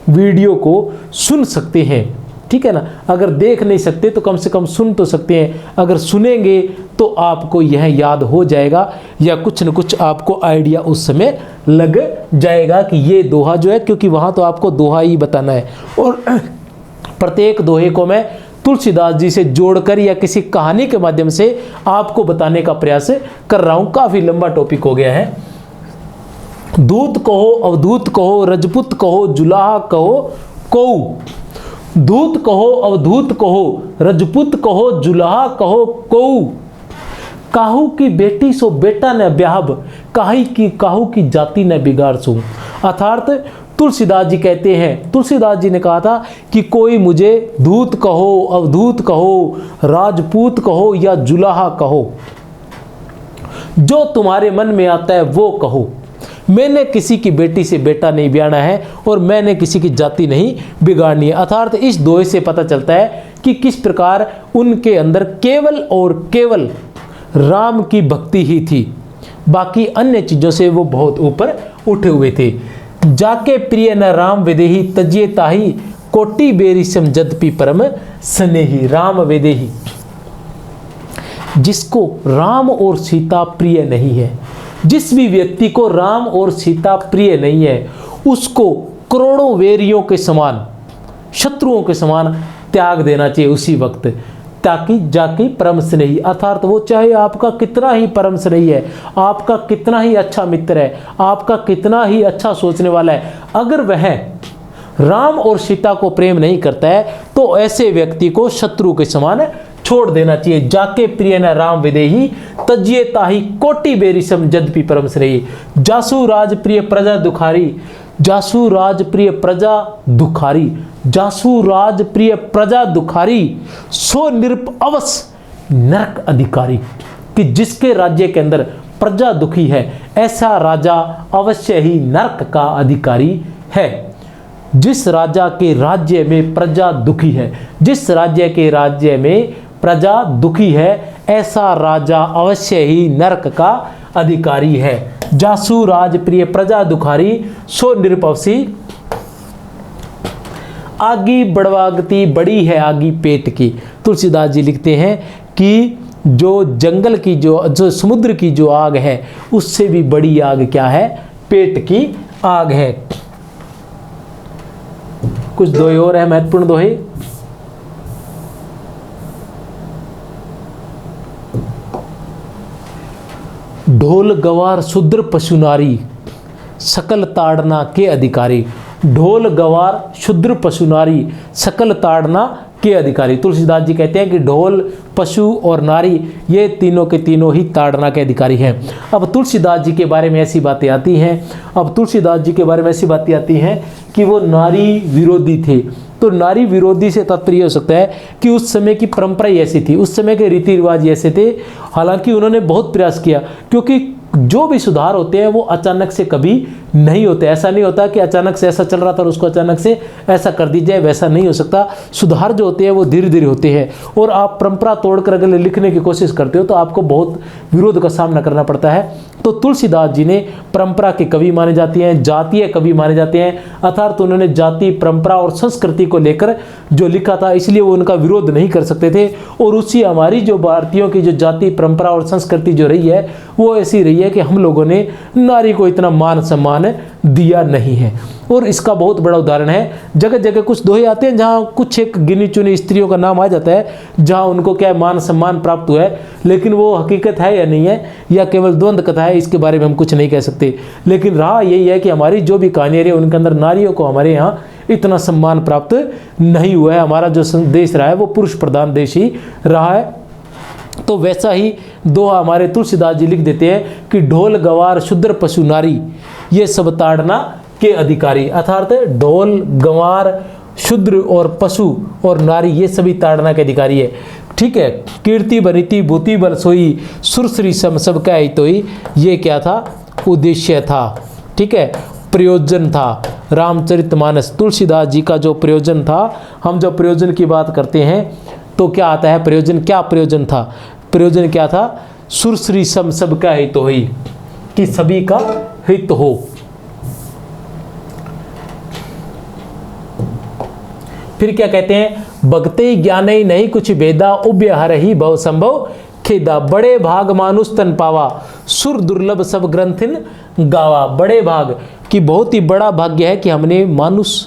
वीडियो को सुन सकते हैं। ठीक है ना। अगर देख नहीं सकते तो कम से कम सुन तो सकते हैं, अगर सुनेंगे तो आपको यह याद हो जाएगा या कुछ न कुछ आपको आइडिया उस समय लग जाएगा कि ये दोहा जो है, क्योंकि वहाँ तो आपको दोहा ही बताना है और प्रत्येक दोहे को मैं तुलसीदास जी से जोड़कर या किसी कहानी के माध्यम से आपको बताने का प्रयास कर रहा हूँ। काफ़ी लंबा टॉपिक हो गया है। दूत कहो, अवधूत कहो, रजपूत कहो, जुलाहा कहो, कौ। दूत कहो, अवधूत कहो, रजपूत कहो, जुलाहा कहो, कौ। काहू की बेटी सो बेटा न ब्याहब, काहू की जाति न बिगाड़ सो। अर्थात तुलसीदास जी कहते हैं, तुलसीदास जी ने कहा था कि कोई मुझे दूत कहो, अवधूत कहो, राजपूत कहो या जुलाहा कहो, जो तुम्हारे मन में आता है वो कहो। मैंने किसी की बेटी से बेटा नहीं ब्याहना है और मैंने किसी की जाति नहीं बिगाड़नी है। अर्थात इस दोहे से पता चलता है कि किस प्रकार उनके अंदर केवल और केवल राम की भक्ति ही थी, बाकी अन्य चीज़ों से वो बहुत ऊपर उठे हुए थे। जाके प्रिय न राम विदेही, तजिए ताही कोटि बेरी समझदपि परम स्नेही। राम विदेही, जिसको राम और सीता प्रिय नहीं है, जिस भी व्यक्ति को राम और सीता प्रिय नहीं है, उसको करोड़ों वेरियों के समान, शत्रुओं के समान त्याग देना चाहिए उसी वक्त, ताकि जाके परम स्नेही। अर्थात वो चाहे आपका कितना ही परम स्नेही है, आपका कितना ही अच्छा मित्र है, आपका कितना ही अच्छा सोचने वाला है, अगर वह राम और सीता को प्रेम नहीं करता है तो ऐसे व्यक्ति को शत्रु के समान छोड़ देना चाहिए। जाके प्रिय न राम विदेही, तजिए ताही कोटि बेरी समझदपि परम स्नेही। जासु राज प्रिय प्रजा दुखारी, जासु राज प्रिय प्रजा दुखारी, जासु राज प्रिय प्रजा दुखारी, सो निरप अवस नरक अधिकारी। कि जिसके राज्य के अंदर प्रजा दुखी है, ऐसा राजा अवश्य ही नरक का अधिकारी है। जिस राजा के राज्य में प्रजा दुखी है, जिस राज्य के राज्य में प्रजा दुखी है, ऐसा राजा अवश्य ही नरक का अधिकारी है। जासु राज प्रिय प्रजा दुखारी, सो निरपवसी आगी बढ़वागती, बड़ी है आगी पेट की। तुलसीदास जी लिखते हैं कि जो जंगल की जो समुद्र की जो आग है, उससे भी बड़ी आग क्या है? पेट की आग है। कुछ दोहे और है महत्वपूर्ण दोहे। ढोल गवार शूद्र पशु नारी, सकल ताड़ना के अधिकारी। ढोल गवार शूद्र पशु नारी, सकल ताड़ना के अधिकारी। तुलसीदास जी कहते हैं कि ढोल, पशु और नारी, ये तीनों के तीनों ही ताड़ना के अधिकारी हैं। अब तुलसीदास जी के बारे में ऐसी बातें आती हैं, अब तुलसीदास जी के बारे में ऐसी बातें आती हैं कि वो नारी विरोधी थे। तो नारी विरोधी से तात्पर्य हो सकता है कि उस समय की परंपरा ऐसी थी, उस समय के रीति रिवाज ऐसे थे। हालांकि उन्होंने बहुत प्रयास किया, क्योंकि जो भी सुधार होते हैं वो अचानक से कभी नहीं होते। ऐसा नहीं होता कि अचानक से ऐसा चल रहा था और उसको अचानक से ऐसा कर दी जाए, वैसा नहीं हो सकता। सुधार जो होते हैं वो धीरे धीरे होते हैं, और आप परंपरा तोड़कर अगर लिखने की कोशिश करते हो तो आपको बहुत विरोध का सामना करना पड़ता है। तो तुलसीदास जी ने परंपरा के कवि माने जाते हैं, जातीय कवि माने जाते हैं। अर्थात उन्होंने जाति, परंपरा और संस्कृति को लेकर जो लिखा था, इसलिए वो उनका विरोध नहीं कर सकते थे। और उसी हमारी जो भारतीयों की जो जाति, परंपरा और संस्कृति जो रही है, वो ऐसी रही है कि हम लोगों ने नारी को इतना मान सम्मान दिया नहीं है। और इसका बहुत बड़ा उदाहरण है, जगह जगह कुछ दोहे आते हैं जहाँ कुछ एक गिनी चुनी स्त्रियों का नाम आ जाता है, जहाँ उनको क्या मान सम्मान प्राप्त हुआ है, लेकिन वो हकीकत है या नहीं है, या केवल द्वंद्व कथा है, इसके बारे में हम कुछ नहीं कह सकते। लेकिन रहा यही है कि हमारी जो भी कहानियाँ रही उनके अंदर नारियों को हमारे यहाँ इतना सम्मान प्राप्त नहीं हुआ है। हमारा जो देश रहा है वो पुरुष प्रधान देश ही रहा है। तो वैसा ही दोहा हमारे तुलसीदास जी लिख देते हैं कि ढोल गवार शूद्र पशु नारी, ये सब ताड़ना के अधिकारी। अर्थात ढोल, गंवार, शूद्र और पशु और नारी, ये सभी ताड़ना के अधिकारी है। ठीक है। कीर्ति बनीति भूति बल सोई, सुरश्री सम सब का हितोई, ये क्या था? उद्देश्य था। ठीक है, प्रयोजन था। रामचरितमानस तुलसीदास जी का जो प्रयोजन था, हम जब प्रयोजन की बात करते हैं तो क्या आता है प्रयोजन? क्या प्रयोजन था? प्रयोजन क्या था? सुरश्री सम सब का हित हो, कि सभी का हित हो। फिर क्या कहते हैं, भगते ज्ञान ही नहीं कुछ भेदा, उभय हर ही भव संभव खेदा, बड़े भाग मानुष तन पावा, सुर दुर्लभ सब ग्रंथिन गावा। बड़े भाग की बहुत ही बड़ा भाग्य है कि हमने मानुष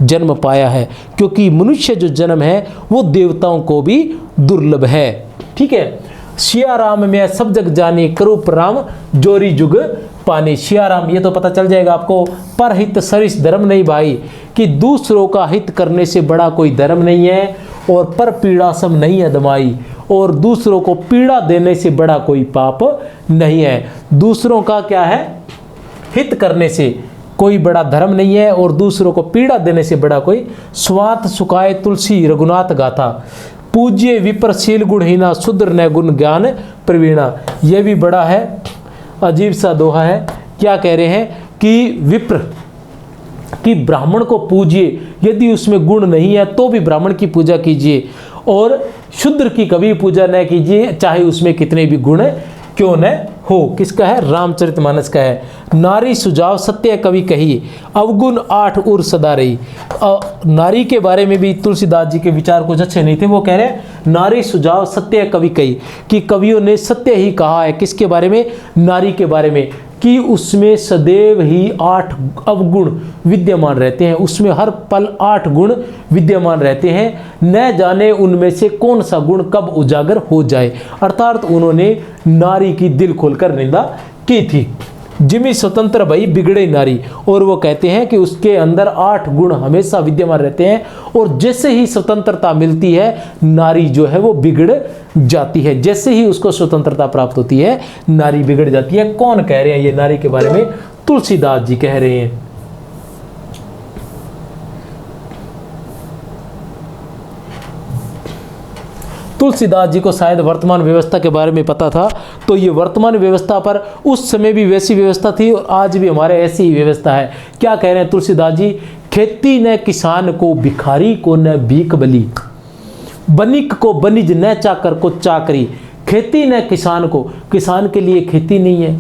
जन्म पाया है, क्योंकि मनुष्य जो जन्म है वो देवताओं को भी दुर्लभ है। ठीक है, सिया राम में सब जग जाने, करूप राम जोरी जुग पाने। सिया राम, ये तो पता चल जाएगा आपको, पर हित सरिस धर्म नहीं भाई, कि दूसरों का हित करने से बड़ा कोई धर्म नहीं है, और पर पीड़ा सम नहीं अदमाई, और दूसरों को पीड़ा देने से बड़ा कोई पाप नहीं है। दूसरों का क्या है, हित करने से कोई बड़ा धर्म नहीं है, और दूसरों को पीड़ा देने से बड़ा कोई। स्वात सुखाए तुलसी रघुनाथ गाथा, पूज्य विप्रशील गुणहीना, शूद्र न गुण ज्ञान प्रवीणा। यह भी बड़ा है, अजीब सा दोहा है। क्या कह रहे हैं कि विप्र कि ब्राह्मण को पूजिए, यदि उसमें गुण नहीं है तो भी ब्राह्मण की पूजा कीजिए, और शूद्र की कभी पूजा न कीजिए, चाहे उसमें कितने भी गुण क्यों न हो। किसका है, रामचरितमानस का है। नारी सुझाव सत्य कवि कही, अवगुण 8 उर सदा रही। नारी के बारे में भी तुलसीदास जी के विचार कुछ अच्छे नहीं थे। वो कह रहे हैं नारी सुझाव सत्य कवि कही, कि कवियों ने सत्य ही कहा है। किसके बारे में, नारी के बारे में, कि उसमें सदैव ही 8 अवगुण विद्यमान रहते हैं, उसमें हर पल 8 गुण विद्यमान रहते हैं, न जाने उनमें से कौन सा गुण कब उजागर हो जाए। अर्थात उन्होंने नारी की दिल खोलकर निंदा की थी। जिमी स्वतंत्र भई बिगड़े नारी, और वो कहते हैं कि उसके अंदर 8 गुण हमेशा विद्यमान रहते हैं, और जैसे ही स्वतंत्रता मिलती है नारी जो है वो बिगड़ जाती है। जैसे ही उसको स्वतंत्रता प्राप्त होती है नारी बिगड़ जाती है। कौन कह रहे हैं ये नारी के बारे में, तुलसीदास जी कह रहे हैं। तुलसीदास जी को शायद वर्तमान व्यवस्था के बारे में पता था, तो ये वर्तमान व्यवस्था पर उस समय भी वैसी व्यवस्था थी और आज भी हमारे ऐसी ही व्यवस्था है। क्या कह रहे हैं तुलसीदास जी, खेती न किसान को, भिखारी को न भीख बली, बनिक को बनिज न चाकर को चाकरी। खेती न किसान को, किसान के लिए खेती नहीं है,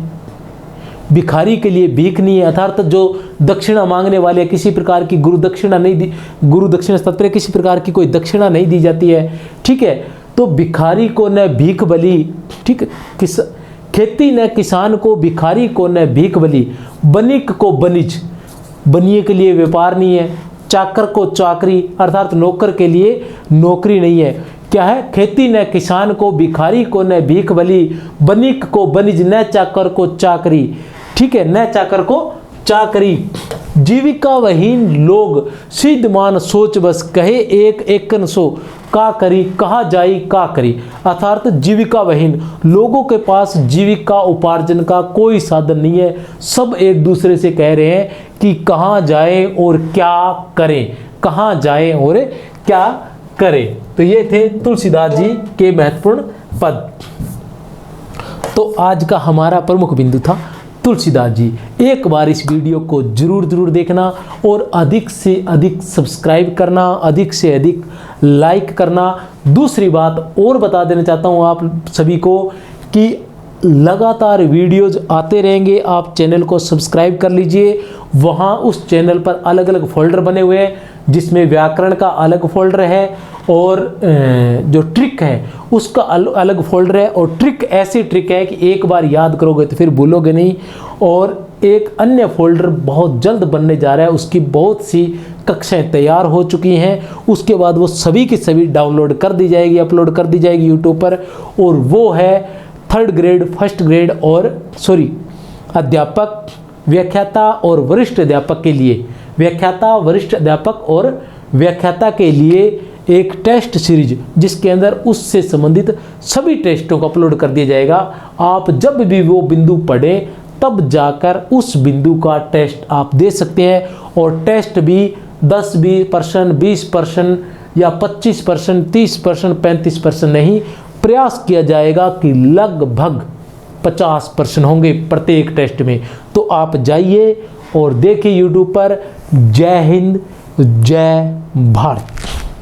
भिखारी के लिए भीख नहीं है, अर्थात जो दक्षिणा मांगने वाले, किसी प्रकार की गुरु दक्षिणा नहीं दी, गुरु दक्षिणा तत्पर किसी प्रकार की कोई दक्षिणा नहीं दी जाती है। ठीक है, तो भिखारी को न भीख बली, ठीक, खेती न किसान को, भिखारी को न भीख बली, बनिक को बनिज, बनिए के लिए व्यापार नहीं है, चाकर को चाकरी, अर्थात नौकर के लिए नौकरी नहीं है। क्या है, खेती न किसान को, भिखारी को न भीख बली, बनिक को बनिज, न चाकर को चाकरी। ठीक है, न चाकर को चाकरी। जीविका वहीन लोग सिद्ध मान सोच बस, कहे एक एकन सो का करी, कहा जाई का करी। अर्थात जीविका वहीन लोगों के पास जीविका उपार्जन का कोई साधन नहीं है, सब एक दूसरे से कह रहे हैं कि कहाँ जाए और क्या करें, कहाँ जाए और क्या करें। तो ये थे तुलसीदास जी के महत्वपूर्ण पद। तो आज का हमारा प्रमुख बिंदु था तुलसीदास जी। एक बार इस वीडियो को जरूर देखना और अधिक से अधिक सब्सक्राइब करना, अधिक से अधिक लाइक करना। दूसरी बात और बता देना चाहता हूँ आप सभी को कि लगातार वीडियोज आते रहेंगे, आप चैनल को सब्सक्राइब कर लीजिए। वहाँ उस चैनल पर अलग अलग फोल्डर बने हुए हैं, जिसमें व्याकरण का अलग फोल्डर है और जो ट्रिक है उसका अलग फोल्डर है। और ट्रिक ऐसी ट्रिक है कि एक बार याद करोगे तो फिर भूलोगे नहीं। और एक अन्य फोल्डर बहुत जल्द बनने जा रहा है, उसकी बहुत सी कक्षाएं तैयार हो चुकी हैं, उसके बाद वो सभी की सभी डाउनलोड कर दी जाएगी, अपलोड कर दी जाएगी यूट्यूब पर। और वो है 3rd ग्रेड, 1st ग्रेड और अध्यापक, व्याख्याता और वरिष्ठ अध्यापक के लिए, व्याख्याता, वरिष्ठ अध्यापक और व्याख्याता के लिए एक टेस्ट सीरीज, जिसके अंदर उससे संबंधित सभी टेस्टों को अपलोड कर दिया जाएगा। आप जब भी वो बिंदु पढ़ें तब जाकर उस बिंदु का टेस्ट आप दे सकते हैं। और टेस्ट भी 10-20%, 20% या 25%, 30%, 35% नहीं, प्रयास किया जाएगा कि लगभग 50% होंगे प्रत्येक टेस्ट में। तो आप जाइए और देखिए यूट्यूब पर। जय हिंद, जय भारत।